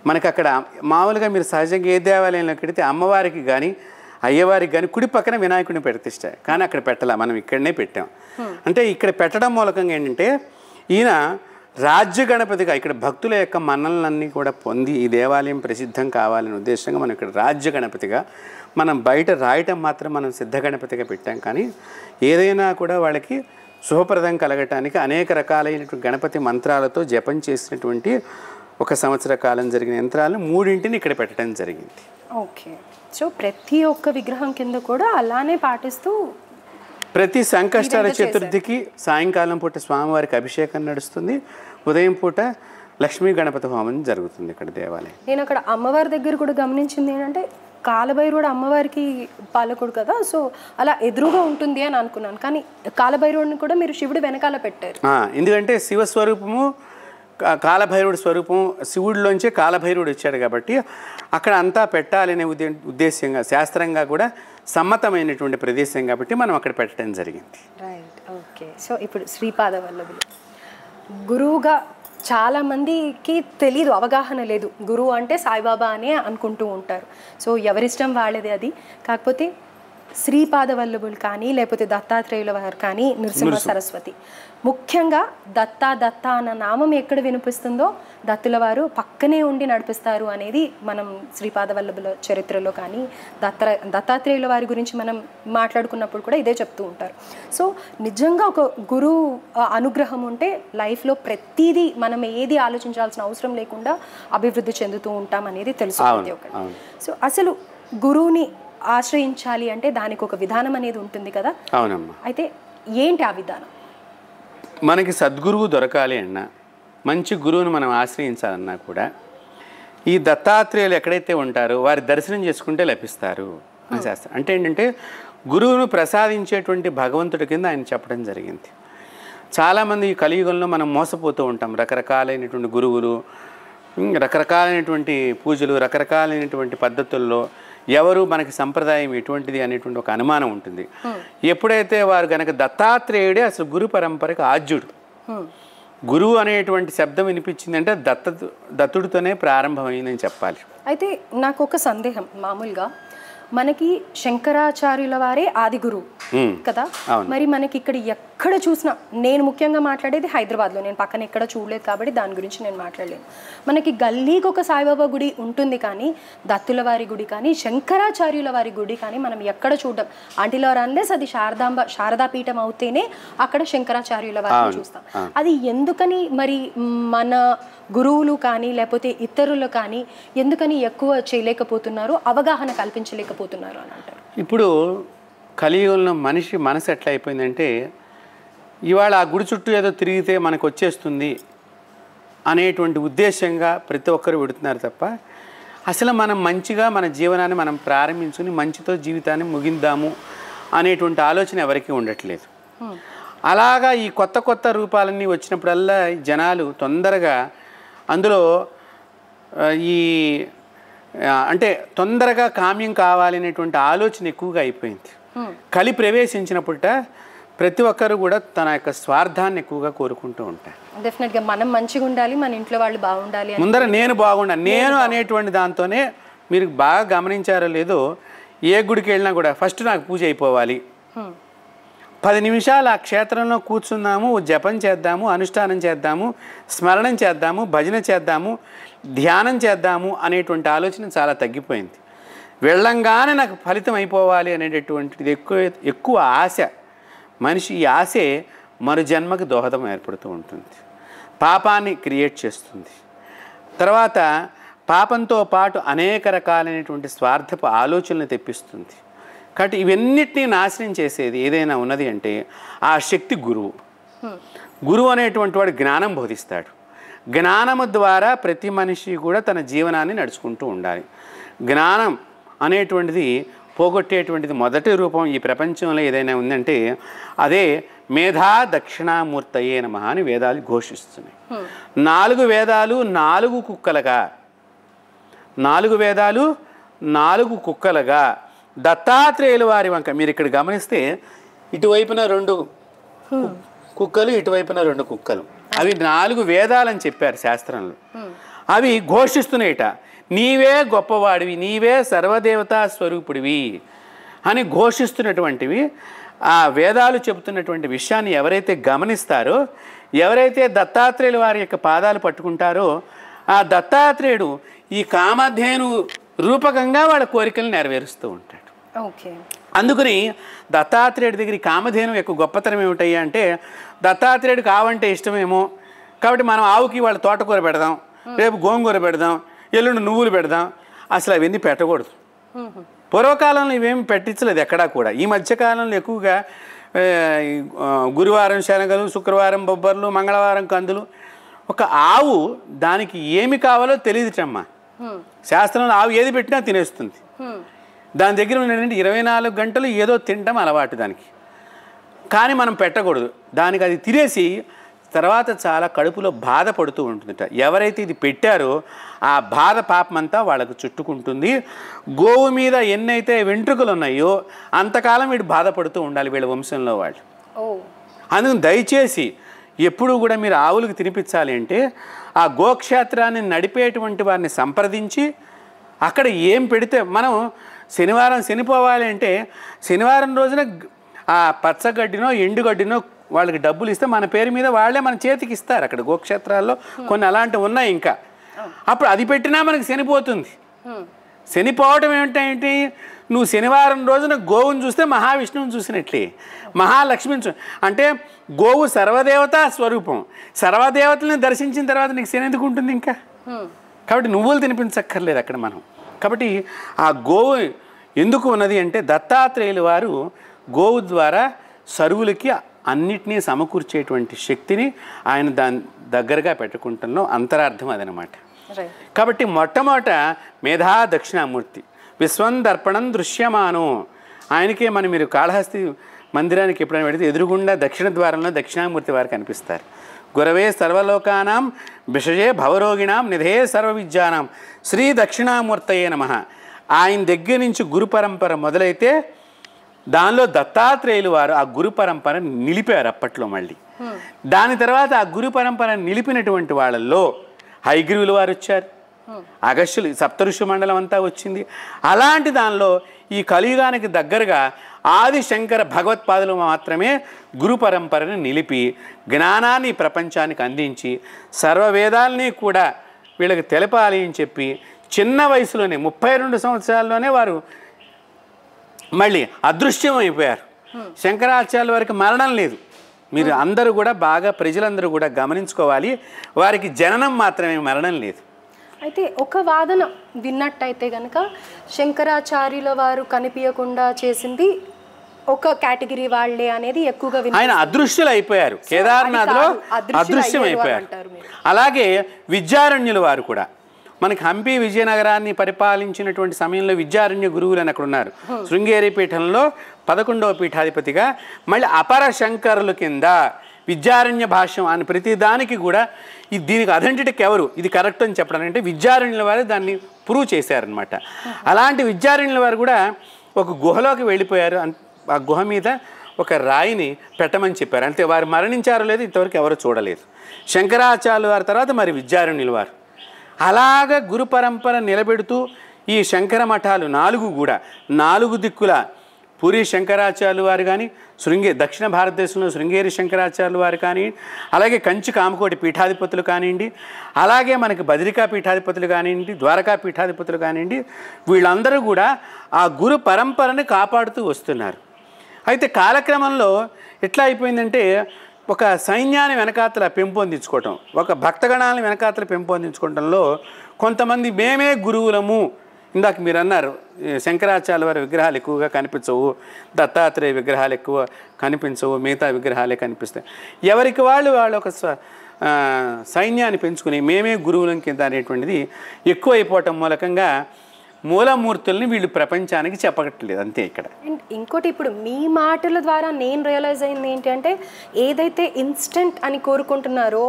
Speaker 2: మనకి అక్కడ మామూలుగా మీరు సహజంగా ఏ దేవాలయంలోకి వెళితే అమ్మవారికి కానీ అయ్యవారికి కానీ కుడి పక్కన వినాయకుడిని ప్రతిష్ఠ, కానీ అక్కడ పెట్టాల, మనం ఇక్కడనే పెట్టాం. అంటే ఇక్కడ పెట్టడం మూలకంగా ఏంటంటే ఈయన రాజ్య గణపతిగా ఇక్కడ భక్తుల యొక్క మన్నలన్నీ కూడా పొంది ఈ దేవాలయం ప్రసిద్ధం కావాలనే ఉద్దేశంగా మనం ఇక్కడ రాజ్య గణపతిగా, మనం బయట రాయటం మాత్రం మనం సిద్ధ గణపతిగా పెట్టాం. కానీ ఏదైనా కూడా వాళ్ళకి శుభప్రదం కలగటానికి అనేక రకాలైనటువంటి గణపతి మంత్రాలతో జపం చేసినటువంటి ఒక సంవత్సర కాలం జరిగిన యంత్రాలను 3 ఇక్కడ పెట్టడం జరిగింది.
Speaker 1: ఓకే, సో ప్రతి ఒక్క విగ్రహం కింద కూడా అలానే పాటిస్తూ
Speaker 2: ప్రతి సంకష్టాల చతుర్థికి సాయంకాలం పూట స్వామివారికి అభిషేకం నడుస్తుంది, ఉదయం పూట లక్ష్మీ గణపతి హోమం జరుగుతుంది ఇక్కడ దేవాలయం.
Speaker 1: నేను అక్కడ అమ్మవారి దగ్గర కూడా గమనించింది ఏంటంటే కాలభైరవుడు అమ్మవారికి పాలకుడు కదా, సో అలా ఎదురుగా ఉంటుంది అని అనుకున్నాను. కానీ కాలభైరవుడిని కూడా మీరు శివుడు వెనకాల పెట్టారు.
Speaker 2: ఎందుకంటే శివస్వరూపము కాలభైరవుడి స్వరూపం, శివుడిలోంచే కాలభైరవుడు వచ్చాడు కాబట్టి అక్కడ అంతా పెట్టాలనే ఉద్దేశంగా శాస్త్రంగా కూడా సమ్మతమైనటువంటి ప్రదేశం కాబట్టి మనం అక్కడ పెట్టడం జరిగింది.
Speaker 1: Right, okay. సో ఇప్పుడు శ్రీపాద వల్లభులు గురువుగా చాలామందికి తెలీదు, అవగాహన లేదు. గురువు అంటే సాయిబాబా అనే అనుకుంటూ ఉంటారు. సో ఎవరిష్టం వాళ్ళది అది. కాకపోతే శ్రీపాద వల్లభులు కానీ లేకపోతే దత్తాత్రేయుల వారు కానీ నృసింహ సరస్వతి, ముఖ్యంగా దత్తా అన్న నామం ఎక్కడ వినిపిస్తుందో దత్తుల వారు పక్కనే ఉండి నడిపిస్తారు అనేది మనం శ్రీపాద వల్లభుల చరిత్రలో కానీ దత్తాత్రేయుల వారి గురించి మనం మాట్లాడుకున్నప్పుడు కూడా ఇదే చెప్తూ ఉంటారు. సో నిజంగా ఒక గురువు అనుగ్రహం ఉంటే లైఫ్లో ప్రతిదీ మనం ఏది ఆలోచించాల్సిన అవసరం లేకుండా అభివృద్ధి చెందుతూ ఉంటాం అనేది తెలుస్తుంది ఒకటి. సో అసలు గురువుని ఆశ్రయించాలి అంటే దానికి ఒక విధానం అనేది ఉంటుంది కదా.
Speaker 2: అవునమ్మా.
Speaker 1: అయితే ఏంటి ఆ విధానం?
Speaker 2: మనకి సద్గురువు దొరకాలి అన్నా, మంచి గురువుని మనం ఆశ్రయించాలన్నా కూడా ఈ దత్తాత్రేయులు ఎక్కడైతే ఉంటారో వారి దర్శనం చేసుకుంటే లభిస్తారు అని శాస్త్రం. అంటే ఏంటంటే గురువును ప్రసాదించేటువంటి భగవంతుడి కింద ఆయన చెప్పడం జరిగింది. చాలామంది ఈ కలియుగంలో మనం మోసపోతూ ఉంటాం. రకరకాలైనటువంటి గురువులు, రకరకాలైనటువంటి పూజలు, రకరకాలైనటువంటి పద్ధతుల్లో ఎవరు మనకి సంప్రదాయం ఎటువంటిది అనేటువంటి ఒక అనుమానం ఉంటుంది. ఎప్పుడైతే వారు కనుక దత్తాత్రేయుడే అసలు గురు పరంపరకు ఆద్యుడు. గురువు అనేటువంటి శబ్దం వినిపించిందంటే దత్తుడితోనే ప్రారంభమైందని చెప్పాలి.
Speaker 1: అయితే నాకు ఒక సందేహం, మామూలుగా మనకి శంకరాచార్యుల వారే ఆది గురువు కదా, మరి మనకి ఇక్కడ ఎక్కడ చూసినా, నేను ముఖ్యంగా మాట్లాడేది హైదరాబాద్లో, నేను పక్కన ఎక్కడ చూడలేదు కాబట్టి దాని గురించి నేను మాట్లాడలేను. మనకి గల్లీకి ఒక సాయిబాబా గుడి ఉంటుంది, కానీ దత్తుల వారి గుడి కానీ శంకరాచార్యుల వారి గుడి కానీ మనం ఎక్కడ చూడడం. ఆంటీలవర్ అన్లెస్ అది శారదాపీఠం అవుతేనే అక్కడ శంకరాచార్యుల వారిని చూస్తాం. అది ఎందుకని మరి మన గురువులు కానీ లేకపోతే ఇతరులు కానీ ఎందుకని ఎక్కువ చేయలేకపోతున్నారు, అవగాహన కల్పించలేకపోతున్నారు అని అంటారు?
Speaker 2: ఇప్పుడు కలియుగంలో మనిషి మనసు ఎట్లా అయిపోయిందంటే ఇవాళ ఆ గుడి చుట్టూ ఏదో తిరిగితే మనకు వచ్చేస్తుంది అనేటువంటి ఉద్దేశంగా ప్రతి ఒక్కరు పెడుతున్నారు తప్ప అసలు మనం మంచిగా మన జీవనాన్ని మనం ప్రారంభించుకుని మంచితో జీవితాన్ని ముగిందాము అనేటువంటి ఆలోచన ఎవరికీ ఉండట్లేదు. అలాగా ఈ కొత్త కొత్త రూపాలన్నీ వచ్చినప్పుడల్లా జనాలు తొందరగా అందులో ఈ అంటే తొందరగా కామ్యం కావాలనేటువంటి ఆలోచన ఎక్కువగా అయిపోయింది. కలి ప్రవేశించినప్పుడ ప్రతి ఒక్కరు కూడా తన యొక్క స్వార్థాన్ని ఎక్కువగా కోరుకుంటూ ఉంటారు.
Speaker 1: డెఫినెట్గా మనం మంచిగా ఉండాలి, మన ఇంట్లో వాళ్ళు బాగుండాలి,
Speaker 2: ముందర నేను బాగుండాలి, నేను అనేటువంటి దాంతోనే. మీరు బాగా గమనించారో లేదో, ఏ గుడికి వెళ్ళినా కూడా ఫస్ట్ నాకు పూజ అయిపోవాలి, 10 నిమిషాలు ఆ క్షేత్రంలో కూర్చుందాము, జపం చేద్దాము, అనుష్ఠానం చేద్దాము, స్మరణం చేద్దాము, భజన చేద్దాము, ధ్యానం చేద్దాము అనేటువంటి ఆలోచన చాలా తగ్గిపోయింది. వెళ్ళంగానే నాకు ఫలితం అయిపోవాలి అనేటటువంటిది ఎక్కువ ఆశ. మనిషి ఈ ఆశే మరు జన్మకి దోహదం ఏర్పడుతూ ఉంటుంది, పాపాన్ని క్రియేట్ చేస్తుంది. తర్వాత పాపంతో పాటు అనేక రకాలైనటువంటి స్వార్థపు ఆలోచనలు తెప్పిస్తుంది. కాబట్టి ఇవన్నిటినీ నాశనం చేసేది ఏదైనా ఉన్నది అంటే ఆ శక్తి గురువు. గురువు అనేటువంటి వాడు జ్ఞానం బోధిస్తాడు. జ్ఞానము ద్వారా ప్రతి మనిషి కూడా తన జీవనాన్ని నడుచుకుంటూ ఉండాలి. జ్ఞానం అనేటువంటిది పోగొట్టేటువంటిది మొదటి రూపం ఈ ప్రపంచంలో ఏదైనా ఉందంటే అదే మేధా దక్షిణామూర్తయే నమః అని వేదాలు ఘోషిస్తున్నాయి. 4 వేదాలు 4 కుక్కలుగా, 4 వేదాలు 4 కుక్కలుగా దత్తాత్రేయుల వారి వంక మీరు ఇక్కడ గమనిస్తే ఇటువైపున 2 కుక్కలు, ఇటువైపున 2 కుక్కలు, అవి 4 వేదాలని చెప్పారు శాస్త్రంలో. అవి ఘోషిస్తున్నాయిట, నీవే గొప్పవాడివి, నీవే సర్వదేవతా స్వరూపుడివి అని ఘోషిస్తున్నటువంటివి. ఆ వేదాలు చెబుతున్నటువంటి విషయాన్ని ఎవరైతే గమనిస్తారో, ఎవరైతే దత్తాత్రేయుల వారి యొక్క పాదాలు పట్టుకుంటారో, ఆ దత్తాత్రేయుడు ఈ కామధేను రూపకంగా వాళ్ళ కోరికలు నెరవేరుస్తూ ఉంటాడు. అందుకని దత్తాత్రేయుడి దగ్గర కామధేను యొక్క గొప్పతనం ఏమిటయ్యా అంటే, దత్తాత్రేయుడికి ఆవంటే ఇష్టమేమో కాబట్టి మనం ఆవుకి వాళ్ళ తోటకూర పెడదాం, రేపు గోంగూర పెడదాం, ఎల్లుండి నువ్వులు పెడదాం. అసలు అవన్నీ పెట్టకూడదు. పూర్వకాలంలో ఇవేమి పెట్టించలేదు ఎక్కడా కూడా. ఈ మధ్యకాలంలో ఎక్కువగా గురువారం శనగలు, శుక్రవారం బొబ్బర్లు, మంగళవారం కందులు. ఒక ఆవు దానికి ఏమి కావాలో తెలియదుటమ్మా. శాస్త్రంలో ఆవు ఏది పెట్టినా తినేస్తుంది. దాని దగ్గర ఉన్నటువంటి 24 గంటలు ఏదో తినటం అలవాటు దానికి. కానీ మనం పెట్టకూడదు. దానికి అది తినేసి తర్వాత చాలా కడుపులో బాధపడుతూ ఉంటుందట. ఎవరైతే ఇది పెట్టారో ఆ బాధ పాపమంతా వాళ్ళకు చుట్టుకుంటుంది. గోవు మీద ఎన్నైతే వెంట్రుకలు ఉన్నాయో అంతకాలం వీడు బాధపడుతూ ఉండాలి వీళ్ళ వంశంలో వాళ్ళు. అందుకని దయచేసి ఎప్పుడు కూడా మీరు ఆవులకు తినిపించాలి అంటే ఆ గోక్షేత్రాన్ని నడిపేటువంటి వారిని సంప్రదించి అక్కడ ఏం పెడితే, మనం శనివారం శనిపోవాలి అంటే శనివారం రోజున ఆ పచ్చగడ్డినో ఎండుగడ్డినో వాళ్ళకి డబ్బులు ఇస్తే మన పేరు మీద వాళ్ళే మన చేతికి ఇస్తారు. అక్కడ గోక్షేత్రాల్లో కొన్ని అలాంటివి ఉన్నాయి. ఇంకా అప్పుడు అది పెట్టినా మనకి శనిపోతుంది. శనిపోవటం ఏమిటంటే, నువ్వు శనివారం రోజున గోవును చూస్తే మహావిష్ణువుని చూసినట్లే, మహాలక్ష్మిని అంటే గోవు సర్వదేవతా స్వరూపం. సర్వదేవతల్ని దర్శించిన తర్వాత నీకు శని ఎందుకు ఉంటుంది ఇంకా? కాబట్టి నువ్వులు తినిపించక్కర్లేదు అక్కడ మనం. కాబట్టి ఆ గోవు ఎందుకు ఉన్నది అంటే దత్తాత్రేయుల వారు గోవు ద్వారా సరువులకి అన్నిటినీ సమకూర్చేటువంటి శక్తిని ఆయన దాని దగ్గరగా పెట్టుకుంటున్న అంతరార్థం అదనమాట. కాబట్టి మొట్టమొదట మేధా దక్షిణామూర్తి విశ్వం దర్పణం దృశ్యమానం. ఆయనకే మీరు కాళహస్తి మందిరానికి ఎప్పుడైనా పెడితే ఎదురుగుండా దక్షిణ ద్వారంలో దక్షిణామూర్తి వారు కనిపిస్తారు. గురవే సర్వలోకానాం విషయే భవరోగిణాం నిధే సర్వ విద్యానాం శ్రీ దక్షిణామూర్తయే నమః. ఆయన దగ్గర నుంచి గురు పరంపర మొదలైతే దానిలో దత్తాత్రేయులు వారు ఆ గురు పరంపర నిలిపారు అప్పట్లో. మళ్ళీ దాని తర్వాత ఆ గురు పరంపర నిలిపినటువంటి వాళ్ళల్లో హైగ్రీవులు వారు వచ్చారు, అగస్త్యులు, సప్తఋషి మండలం అంతా వచ్చింది. అలాంటి దానిలో ఈ కలియుగానికి దగ్గరగా ఆది శంకర భగవత్పాదులు మాత్రమే గురు పరంపరను నిలిపి జ్ఞానాన్ని ప్రపంచానికి అందించి సర్వవేదాలని కూడా వీళ్ళకి తెలపాలి అని చెప్పి చిన్న వయసులోనే 32 సంవత్సరాల్లోనే వారు మళ్ళీ అదృశ్యం అయిపోయారు. శంకరాచార్యుల వారికి మరణం లేదు. మీరు అందరూ కూడా బాగా ప్రజలందరూ కూడా గమనించుకోవాలి, వారికి జననం మాత్రమే, మరణం లేదు.
Speaker 1: అయితే ఒక వాదన విన్నట్టయితే కనుక శంకరాచార్యుల వారు కనిపించకుండా చేసింది ఒక కేటగిరీ వాళ్ళే అనేది ఎక్కువగా
Speaker 2: ఆయన అదృశ్యులు అయిపోయారు. కేదార్నాథ్లో అదృశ్యం అయిపోయారు. అలాగే విద్యారణ్యుల వారు కూడా మనకి హంపి విజయనగరాన్ని పరిపాలించినటువంటి సమయంలో విద్యారణ్య గురువులు అని అక్కడ ఉన్నారు. శృంగేరి పీఠంలో 11వ పీఠాధిపతిగా, మళ్ళీ అపర శంకరుల కింద విద్యారణ్య భాష్యం అని ప్రతి దానికి కూడా దీనికి అథెంటిటిక్ ఎవరు ఇది కరెక్ట్ అని చెప్పడం అంటే విద్యారణ్యుల వారు దాన్ని ప్రూవ్ చేశారనమాట. అలాంటి విద్యారణ్యుల వారు కూడా ఒక గుహలోకి వెళ్ళిపోయారు. ఆ గుహ మీద ఒక రాయిని పెట్టమని చెప్పారు. అంతే, వారు మరణించారో లేదు ఇంతవరకు ఎవరు చూడలేదు. శంకరాచార్యుల వారి తర్వాత మరి విద్యారణ్యుల వారు అలాగ గురు పరంపర నిలబెడుతూ ఈ శంకర మఠాలు 4 కూడా 4 దిక్కుల పూరి శంకరాచార్యులు వారు కానీ, దక్షిణ భారతదేశంలో శృంగేరి శంకరాచార్యులు వారు కానీ, అలాగే కంచి కామకోటి పీఠాధిపతులు కానివ్వండి, అలాగే మనకి బద్రికా పీఠాధిపతులు కానివ్వండి, ద్వారకా పీఠాధిపతులు కానివ్వండి, వీళ్ళందరూ కూడా ఆ గురు పరంపరని కాపాడుతూ వస్తున్నారు. అయితే కాలక్రమంలో ఎట్లా అయిపోయిందంటే ఒక సైన్యాన్ని వెనకాతల పెంపొందించుకోవటం, ఒక భక్తగణాలను వెనకాతల పెంపొందించుకోవటంలో కొంతమంది మేమే గురువులము, ఇందాక మీరు అన్నారు శంకరాచార్య వారి విగ్రహాలు ఎక్కువగా కనిపించవు, దత్తాత్రేయ విగ్రహాలు ఎక్కువ కనిపించవు, మిగతా విగ్రహాలే కనిపిస్తాయి. ఎవరికి వాళ్ళు ఒక సైన్యాన్ని పెంచుకుని మేమే గురువులం కింద అనేటువంటిది ఎక్కువ అయిపోవటం మూలకంగా మూలమూర్తుల్ని వీళ్ళు ప్రపంచానికి చెప్పట్లేదు అంతే ఇక్కడ.
Speaker 1: అండ్ ఇంకోటి ఇప్పుడు మీ మాటల ద్వారా నేను రియలైజ్ అయింది ఏంటి అంటే ఏదైతే ఇన్స్టెంట్ అని కోరుకుంటున్నారో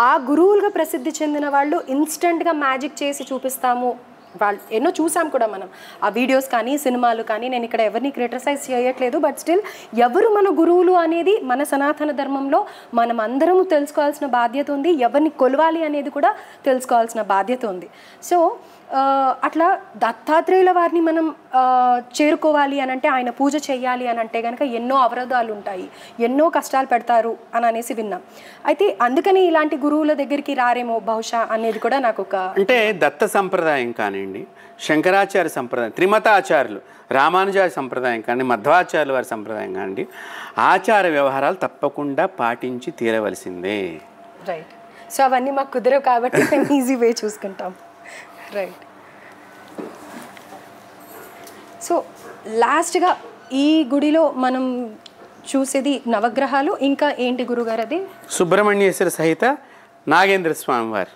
Speaker 1: ఆ గురువులుగా ప్రసిద్ధి చెందిన వాళ్ళు ఇన్స్టెంట్గా మ్యాజిక్ చేసి చూపిస్తాము వాళ్ళు ఎన్నో చూసాం కూడా మనం ఆ వీడియోస్ కానీ సినిమాలు కానీ. నేను ఇక్కడ ఎవరిని క్రిటిసైజ్ చేయట్లేదు, బట్ స్టిల్ ఎవరు మన గురువులు అనేది మన సనాతన ధర్మంలో మనం అందరం తెలుసుకోవాల్సిన బాధ్యత ఉంది. ఎవరిని కొలవాలి అనేది కూడా తెలుసుకోవాల్సిన బాధ్యత ఉంది. సో అట్లా దత్తాత్రేయుల వారిని మనం చేరుకోవాలి అని అంటే ఆయన పూజ చేయాలి అని అంటే కనుక ఎన్నో అవరోధాలు ఉంటాయి, ఎన్నో కష్టాలు పెడతారు అని అనేసి విన్నాం. అయితే అందుకని ఇలాంటి గురువుల దగ్గరికి రారేమో బహుశా అనేది కూడా నాకు ఒక
Speaker 2: అంటే దత్త సంప్రదాయం కానివ్వండి, శంకరాచార్య సంప్రదాయం, త్రిమతాచార్యులు, రామానుజాచార్య సంప్రదాయం కానీ, మధ్వాచార్యుల వారి సంప్రదాయం కానివ్వండి, ఆచార వ్యవహారాలు తప్పకుండా పాటించి తీరవలసిందే.
Speaker 1: రైట్. సో అవన్నీ మాకు కుదరవు కాబట్టి మేము ఈజీ వే చూసుకుంటాం. రైట్. సో లాస్ట్గా ఈ గుడిలో మనం చూసేది నవగ్రహాలు, ఇంకా ఏంటి గురుగారు అది?
Speaker 2: సుబ్రహ్మణ్యేశ్వర సహిత నాగేంద్ర స్వామి వారు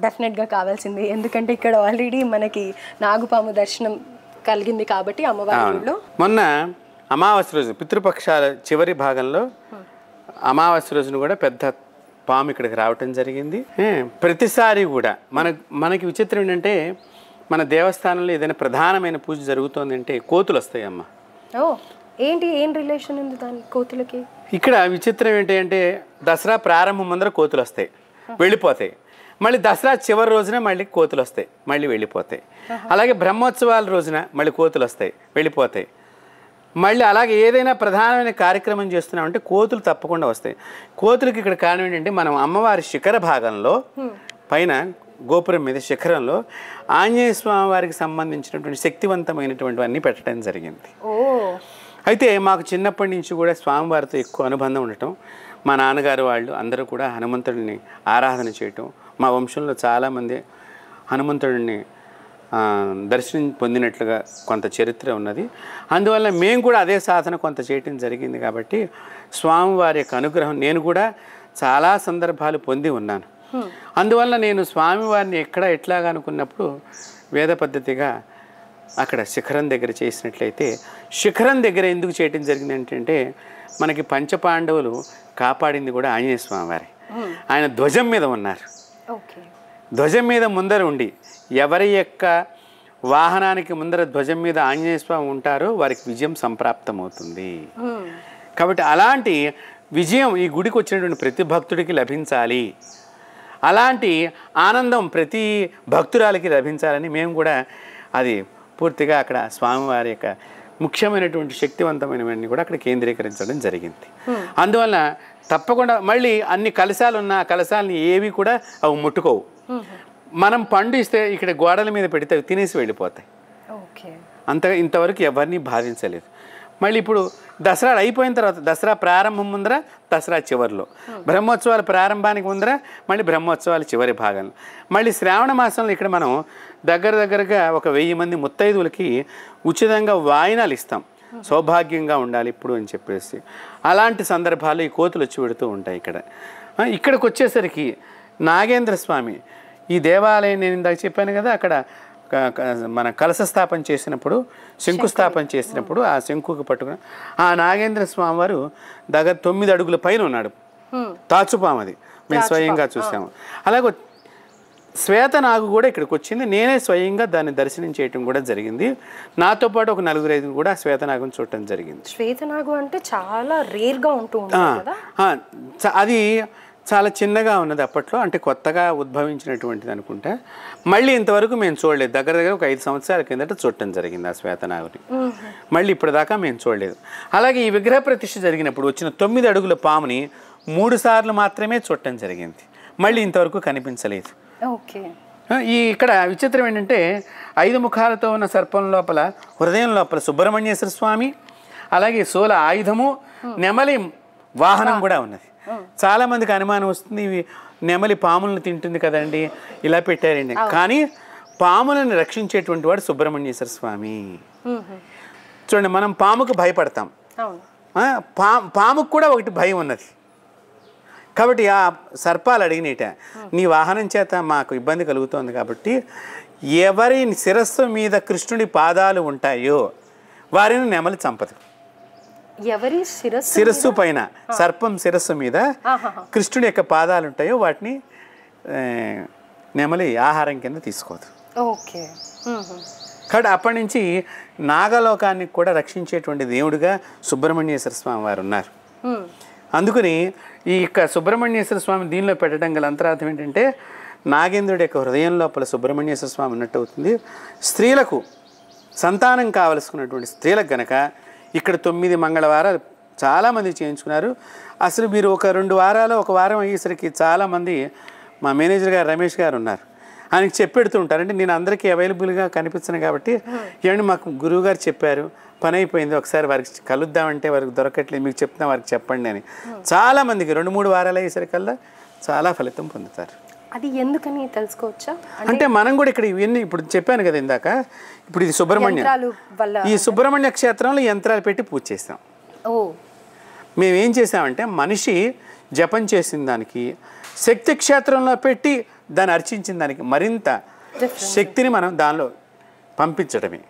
Speaker 1: డెఫినెట్గా కావాల్సింది, ఎందుకంటే ఇక్కడ ఆల్రెడీ మనకి నాగుపాము దర్శనం కలిగింది కాబట్టి అమ్మవారిలో.
Speaker 2: మొన్న అమావాస్య రోజు పితృపక్షాల చివరి భాగంలో అమావాస్య రోజున కూడా పెద్ద పాము ఇక్కడికి రావటం జరిగింది. ప్రతిసారి కూడా మనకి విచిత్రం ఏంటంటే మన దేవస్థానంలో ఏదైనా ప్రధానమైన పూజ జరుగుతోంది అంటే కోతులు వస్తాయి అమ్మ.
Speaker 1: ఏంటి ఏం రిలేషన్ ఉంది దాని కోతులకి?
Speaker 2: ఇక్కడ విచిత్రం ఏంటి అంటే దసరా ప్రారంభం ముందర కోతులు వస్తాయి, వెళ్ళిపోతాయి. మళ్ళీ దసరా చివరి రోజున మళ్ళీ కోతులు వస్తాయి, మళ్ళీ వెళ్ళిపోతాయి. అలాగే బ్రహ్మోత్సవాల రోజున మళ్ళీ కోతులు వస్తాయి, వెళ్ళిపోతాయి. మళ్ళీ అలాగే ఏదైనా ప్రధానమైన కార్యక్రమం చేస్తున్నామంటే కోతులు తప్పకుండా వస్తాయి. కోతులకి ఇక్కడ కారణం ఏంటంటే మనం అమ్మవారి శిఖర భాగంలో పైన గోపురం మీద శిఖరంలో ఆంజనేయ స్వామి వారికి సంబంధించినటువంటి శక్తివంతమైనటువంటివన్నీ పెట్టడం జరిగింది. అయితే మాకు చిన్నప్పటి నుంచి కూడా స్వామివారితో ఎక్కువ అనుబంధం ఉండటం, మా నాన్నగారు వాళ్ళు అందరూ కూడా హనుమంతుడిని ఆరాధన చేయటం, మా వంశంలో చాలామంది హనుమంతుడిని దర్శనం పొందినట్లుగా కొంత చరిత్ర ఉన్నది. అందువల్ల మేము కూడా అదే సాధన కొంత చేయటం జరిగింది. కాబట్టి స్వామివారి యొక్క అనుగ్రహం నేను కూడా చాలా సందర్భాలు పొంది ఉన్నాను. అందువల్ల నేను స్వామివారిని ఎట్లాగా అనుకున్నప్పుడు వేద పద్ధతిగా అక్కడ శిఖరం దగ్గర చేసినట్లయితే, శిఖరం దగ్గర ఎందుకు చేయటం జరిగింది అంటే మనకి పంచపాండవులు కాపాడింది కూడా ఆంజనేయ స్వామివారి. ఆయన ధ్వజం మీద ఉన్నారు. ధ్వజం మీద ముందర ఉండి ఎవరి యొక్క వాహనానికి ముందర ధ్వజం మీద ఆంజనేయ స్వామి ఉంటారో వారికి విజయం సంప్రాప్తమవుతుంది. కాబట్టి అలాంటి విజయం ఈ గుడికి వచ్చినటువంటి ప్రతి భక్తుడికి లభించాలి, అలాంటి ఆనందం ప్రతి భక్తురాలికి లభించాలని మేము కూడా అది పూర్తిగా అక్కడ స్వామివారి యొక్క ముఖ్యమైనటువంటి శక్తివంతమైనవన్నీ కూడా అక్కడ కేంద్రీకరించడం జరిగింది. అందువల్ల తప్పకుండా మళ్ళీ అన్ని కలశాలు ఉన్న ఆ కలశాలని ఏవి కూడా అవి ముట్టుకోవు. మనం పండు ఇస్తే ఇక్కడ గోడల మీద పెడితే అవి తినేసి వెళ్ళిపోతాయి. ఇంతవరకు ఎవరిని బాధించలేదు. మళ్ళీ ఇప్పుడు దసరా అయిపోయిన తర్వాత దసరా ప్రారంభం ముందర, దసరా చివరిలో, బ్రహ్మోత్సవాల ప్రారంభానికి ముందర, మళ్ళీ బ్రహ్మోత్సవాల చివరి భాగంలో, మళ్ళీ శ్రావణ మాసంలో ఇక్కడ మనం దగ్గరగా 1000 మంది ముత్తైదువులకి ఉచితంగా వాయినాలు ఇస్తాం, సౌభాగ్యంగా ఉండాలి ఇప్పుడు అని చెప్పేసి. అలాంటి సందర్భాలు ఈ కోతులు వచ్చి పెడుతూ ఉంటాయి. ఇక్కడికి వచ్చేసరికి నాగేంద్ర స్వామి ఈ దేవాలయం నేను ఇందాక చెప్పాను కదా, అక్కడ మన కలశ స్థాపన చేసినప్పుడు, శంకుస్థాపన చేసినప్పుడు ఆ శంకుకి పట్టుకుని ఆ నాగేంద్ర స్వామి వారు దగ్గర 9 అడుగుల పైన ఉన్నాడు. తాచుపామది మేము స్వయంగా చూసాము. అలాగే శ్వేతనాగు కూడా ఇక్కడికి వచ్చింది. నేనే స్వయంగా దాన్ని దర్శనం చేయటం కూడా జరిగింది. నాతో పాటు ఒక 4-5 కూడా శ్వేతనాగుని చూడటం జరిగింది.
Speaker 1: శ్వేతనాగు అంటే చాలా రేర్గా ఉంటుంది.
Speaker 2: అది చాలా చిన్నగా ఉన్నది అప్పట్లో, అంటే కొత్తగా ఉద్భవించినటువంటిది అనుకుంటా. మళ్ళీ ఇంతవరకు మేము చూడలేదు. దగ్గర ఒక 5 సంవత్సరాల కిందట చూడటం జరిగింది ఆ శ్వేతనాగుని. మళ్ళీ ఇప్పటిదాకా మేము చూడలేదు. అలాగే ఈ విగ్రహ ప్రతిష్ఠ జరిగినప్పుడు వచ్చిన 9 అడుగుల పాముని 3 సార్లు మాత్రమే చూడటం జరిగింది. మళ్ళీ ఇంతవరకు కనిపించలేదు. ఇక్కడ విచిత్రం ఏంటంటే 5 ముఖాలతో ఉన్న సర్పం లోపల, హృదయం లోపల సుబ్రహ్మణ్యేశ్వర స్వామి, అలాగే శూల ఆయుధము, నెమలి వాహనం కూడా ఉన్నది. చాలా మందికి అనుమానం వస్తుంది, ఇవి నెమలి పాములను తింటుంది కదండి, ఇలా పెట్టారండి. కానీ పాములను రక్షించేటువంటి వాడు సుబ్రహ్మణ్యేశ్వర స్వామి. చూడండి, మనం పాముకు భయపడతాం, పాముకు కూడా ఒకటి భయం ఉన్నది. కాబట్టి ఆ సర్పాలు అడిగినట, నీ వాహనం చేత మాకు ఇబ్బంది కలుగుతోంది కాబట్టి ఎవరి శిరస్సు మీద కృష్ణుడి పాదాలు ఉంటాయో వారిని నెమలి చంపదు.
Speaker 1: ఎవరి
Speaker 2: శిరస్సు పైన, సర్పం శిరస్సు మీద కృష్ణుడి యొక్క పాదాలు ఉంటాయో వాటిని నెమలి ఆహారం కింద తీసుకోదు.
Speaker 1: ఓకే.
Speaker 2: కాబట్టి అప్పటి నుంచి నాగలోకాన్ని కూడా రక్షించేటువంటి దేవుడిగా సుబ్రహ్మణ్యేశ్వర స్వామి వారు ఉన్నారు. అందుకని ఈ యొక్క సుబ్రహ్మణ్యేశ్వర స్వామి దీనిలో పెట్టడం గల అంతరార్థం ఏంటంటే, నాగేంద్రుడి యొక్క హృదయం లోపల సుబ్రహ్మణ్యేశ్వర స్వామి ఉన్నట్టు అవుతుంది. స్త్రీలకు సంతానం కావలసుకున్నటువంటి స్త్రీలకు గనక ఇక్కడ 9 మంగళవారాలు చాలామంది చేయించుకున్నారు. అసలు మీరు ఒక 2 వారాలు, ఒక వారం అయ్యేసరికి చాలామంది, మా మేనేజర్ గారు రమేష్ గారు ఉన్నారు, ఆయనకి చెప్పెడుతూ ఉంటారు. అంటే నేను అందరికీ అవైలబుల్గా కనిపించను కాబట్టి, ఏమంటే మాకు గురువు గారు చెప్పారు, పని అయిపోయింది, ఒకసారి వారికి కలుద్దామంటే వారికి దొరకట్లేదు, మీకు చెప్తున్నా వారికి చెప్పండి అని. చాలామందికి 2-3 వారాలు అయ్యేసరికల్లా చాలా ఫలితం పొందుతారు.
Speaker 1: అది ఎందుకని తెలుసుకోవచ్చా?
Speaker 2: అంటే మనం కూడా ఇక్కడ ఇవన్నీ ఇప్పుడు చెప్పాను కదా ఇందాక, ఇప్పుడు ఇది సుబ్రహ్మణ్యం, ఈ సుబ్రహ్మణ్య క్షేత్రంలో యంత్రాలు పెట్టి పూజ చేస్తాం. మేమేం చేసామంటే మనిషి జపం చేసిన దానికి, శక్తి క్షేత్రంలో పెట్టి దాన్ని అర్చించిన దానికి మరింత శక్తిని మనం దానిలో పంపించడమే.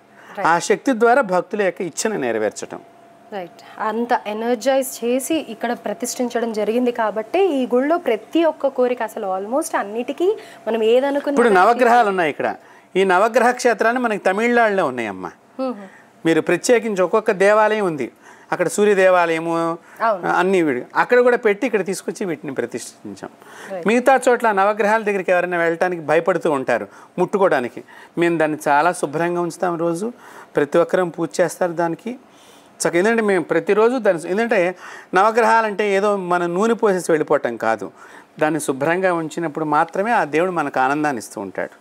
Speaker 2: ఆ శక్తి ద్వారా భక్తుల యొక్క ఇచ్చను నెరవేర్చడం.
Speaker 1: రైట్. అంత ఎనర్జైజ్ చేసి ఇక్కడ ప్రతిష్ఠించడం జరిగింది కాబట్టి ఈ గుళ్ళో ప్రతి ఒక్క కోరిక, అసలు ఆల్మోస్ట్ అన్నిటికీ మనం ఏదనుకున్నా.
Speaker 2: ఇప్పుడు నవగ్రహాలు ఉన్నాయి ఇక్కడ, ఈ నవగ్రహ క్షేత్రాన్ని మనకి తమిళనాడులో ఉన్నాయమ్మ. మీరు ప్రత్యేకించి ఒక్కొక్క దేవాలయం ఉంది, అక్కడ సూర్య దేవాలయము అన్ని అక్కడ కూడా పెట్టి ఇక్కడ తీసుకొచ్చి వీటిని ప్రతిష్ఠించాం. మిగతా చోట్ల నవగ్రహాల దగ్గరికి ఎవరైనా వెళ్ళటానికి భయపడుతూ ఉంటారు, ముట్టుకోవడానికి. మేము దాన్ని చాలా శుభ్రంగా ఉంచుతాం. రోజు ప్రతి ఒక్కరం పూజ చేస్తారు దానికి చక్క. ఎందుకంటే మేము ప్రతిరోజు దాన్ని, ఎందుకంటే నవగ్రహాలంటే ఏదో మన నూనె పోసేసి వెళ్ళిపోవటం కాదు, దాన్ని శుభ్రంగా ఉంచినప్పుడు మాత్రమే ఆ దేవుడు మనకు ఆనందాన్ని ఇస్తూ ఉంటాడు.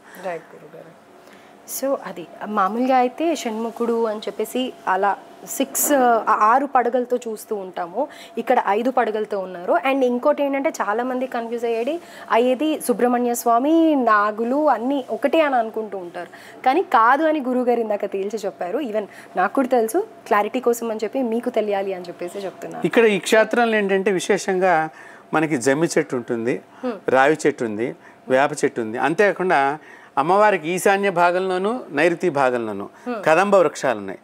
Speaker 1: సో అది మామూలుగా అయితే షణ్ముఖుడు అని చెప్పేసి అలా 6 పడగలతో చూస్తూ ఉంటాము, ఇక్కడ 5 పడగలతో ఉన్నారు. అండ్ ఇంకోటి ఏంటంటే చాలామంది కన్ఫ్యూజ్ అయ్యేది సుబ్రహ్మణ్య స్వామి, నాగులు అన్నీ ఒకటే అని అనుకుంటూ ఉంటారు. కానీ కాదు అని గురువుగారు ఇందాక తేల్చి చెప్పారు. ఈవెన్ నాకు కూడా తెలుసు, క్లారిటీ కోసం అని చెప్పి మీకు తెలియాలి అని చెప్పేసి చెప్తున్నారు.
Speaker 2: ఇక్కడ ఈ క్షేత్రంలో ఏంటంటే విశేషంగా మనకి జమ్మి చెట్టు ఉంటుంది, రావి చెట్టు ఉంది, వేప చెట్టు ఉంది. అంతేకాకుండా అమ్మవారికి ఈశాన్య భాగంలోనూ నైరుతి భాగంలోనూ కదంబ వృక్షాలు ఉన్నాయి.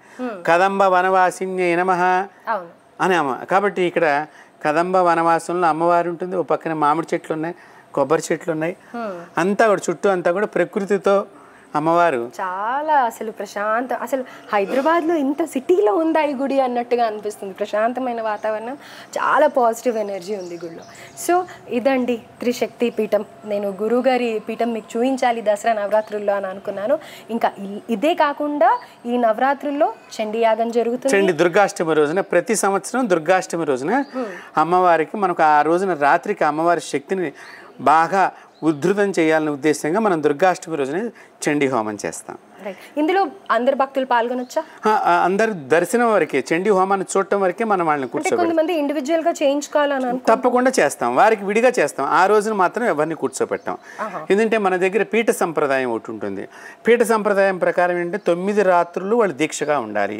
Speaker 2: కదంబ వనవాసిన్యై నమః అని అమ్మ. కాబట్టి ఇక్కడ కదంబ వనవాసంలో అమ్మవారు ఉంటుంది, ఓ పక్కన మామిడి చెట్లు ఉన్నాయి, కొబ్బరి చెట్లు ఉన్నాయి, అంతా కూడా చుట్టూ అంతా కూడా ప్రకృతితో అమ్మవారు.
Speaker 1: చాలా అసలు ప్రశాంతం, అసలు హైదరాబాద్లో ఇంత సిటీలో ఉందా ఈ గుడి అన్నట్టుగా అనిపిస్తుంది. ప్రశాంతమైన వాతావరణం, చాలా పాజిటివ్ ఎనర్జీ ఉంది గుడిలో. సో ఇదండి త్రిశక్తి పీఠం. నేను గురువుగారి పీఠం మీకు చూపించాలి దసరా నవరాత్రుల్లో అని అనుకున్నాను. ఇంకా ఇదే కాకుండా ఈ నవరాత్రుల్లో చండీ యాగం జరుగుతుంది.
Speaker 2: చండీ దుర్గాష్టమి రోజున, ప్రతి సంవత్సరం దుర్గాష్టమి రోజున అమ్మవారికి మనకు ఆ రోజున రాత్రికి అమ్మవారి శక్తిని బాగా ఉద్ధృతం చేయాలనే ఉద్దేశంగా మనం దుర్గాష్టమి రోజున చండీ హోమం చేస్తాం.
Speaker 1: ఇందులో అందరు భక్తులు పాల్గొనొచ్చా?
Speaker 2: అందరు దర్శనం వరకే, చండీ హోమాన్ని చూడటం వరకే మనం వాళ్ళని కూర్చోబెడతాం.
Speaker 1: కొంతమంది ఇండివిజువల్ గా చేయించుకోవాలని
Speaker 2: తప్పకుండా చేస్తాం, వారికి విడిగా చేస్తాం. ఆ రోజున మాత్రం ఎవరిని కూర్చోబెట్టాం. ఎందుకంటే మన దగ్గర పీఠ సంప్రదాయం ఒకటి ఉంటుంది. పీఠ సంప్రదాయం ప్రకారం ఏంటంటే 9 రాత్రులు వాళ్ళు దీక్షగా ఉండాలి.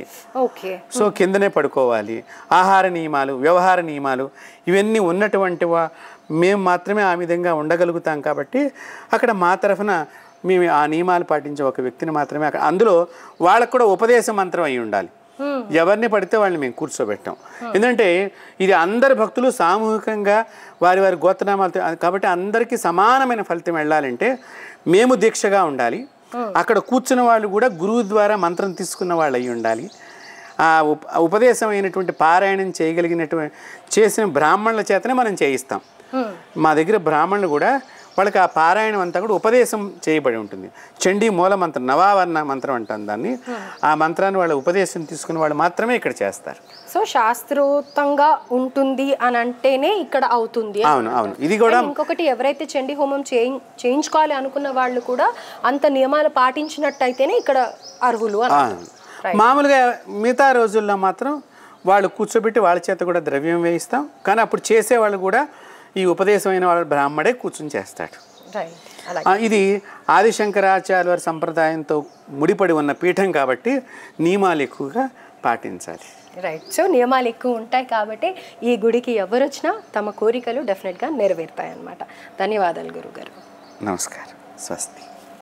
Speaker 2: సో కిందనే పడుకోవాలి. ఆహార నియమాలు, వ్యవహార నియమాలు ఇవన్నీ ఉన్నటువంటి మేము మాత్రమే ఆ విధంగా ఉండగలుగుతాం. కాబట్టి అక్కడ మా తరఫున మేము ఆ నియమాలు పాటించే ఒక వ్యక్తిని మాత్రమే అక్కడ, అందులో వాళ్ళకు కూడా ఉపదేశ మంత్రం అయి ఉండాలి. ఎవరిని పడితే వాళ్ళని మేము కూర్చోబెట్టాం. ఎందుకంటే ఇది అందరు భక్తులు సామూహికంగా వారి వారి గోత్రనామాలతో, కాబట్టి అందరికీ సమానమైన ఫలితం వెళ్ళాలంటే మేము దీక్షగా ఉండాలి. అక్కడ కూర్చున్న వాళ్ళు కూడా గురువు ద్వారా మంత్రం తీసుకున్న వాళ్ళు అయి ఉండాలి. ఆ ఉపదేశం అయినటువంటి పారాయణం చేయగలిగినటువంటి చేసిన బ్రాహ్మణుల చేతనే మనం చేయిస్తాం. మా దగ్గర బ్రాహ్మణులు కూడా వాళ్ళకి ఆ పారాయణం అంతా కూడా ఉపదేశం చేయబడి ఉంటుంది. చండీ మూల మంత్రం, నవావర్ణ మంత్రం అంటాం దాన్ని. ఆ మంత్రాన్ని వాళ్ళ ఉపదేశం తీసుకుని వాళ్ళు మాత్రమే ఇక్కడ చేస్తారు.
Speaker 1: సో శాస్త్రోక్తంగా ఉంటుంది అని అంటేనే ఇక్కడ అవుతుంది.
Speaker 2: అవును అవును. ఇది కూడా
Speaker 1: ఇంకొకటి, ఎవరైతే చండీ హోమం చేయించుకోవాలి అనుకున్న వాళ్ళు కూడా అంత నియమాలు పాటించినట్టయితేనే ఇక్కడ అర్హులు.
Speaker 2: మామూలుగా మిగతా రోజుల్లో మాత్రం వాళ్ళు కూర్చోబెట్టి వాళ్ళ చేత కూడా ద్రవ్యం వేయిస్తాం. కానీ అప్పుడు చేసేవాళ్ళు కూడా ఈ ఉపదేశమైన వాళ్ళ బ్రాహ్మడే కూర్చొని చేస్తాడు.
Speaker 1: రైట్.
Speaker 2: ఇది ఆదిశంకరాచార్య వారి సంప్రదాయంతో ముడిపడి ఉన్న పీఠం కాబట్టి నియమాలు ఎక్కువగా పాటించాలి.
Speaker 1: రైట్. సో నియమాలు ఎక్కువ ఉంటాయి కాబట్టి ఈ గుడికి ఎవరు వచ్చినా తమ కోరికలు డెఫినెట్గా నెరవేరుతాయి అన్నమాట. ధన్యవాదాలు గురుగారు.
Speaker 2: నమస్కారం. స్వస్తి.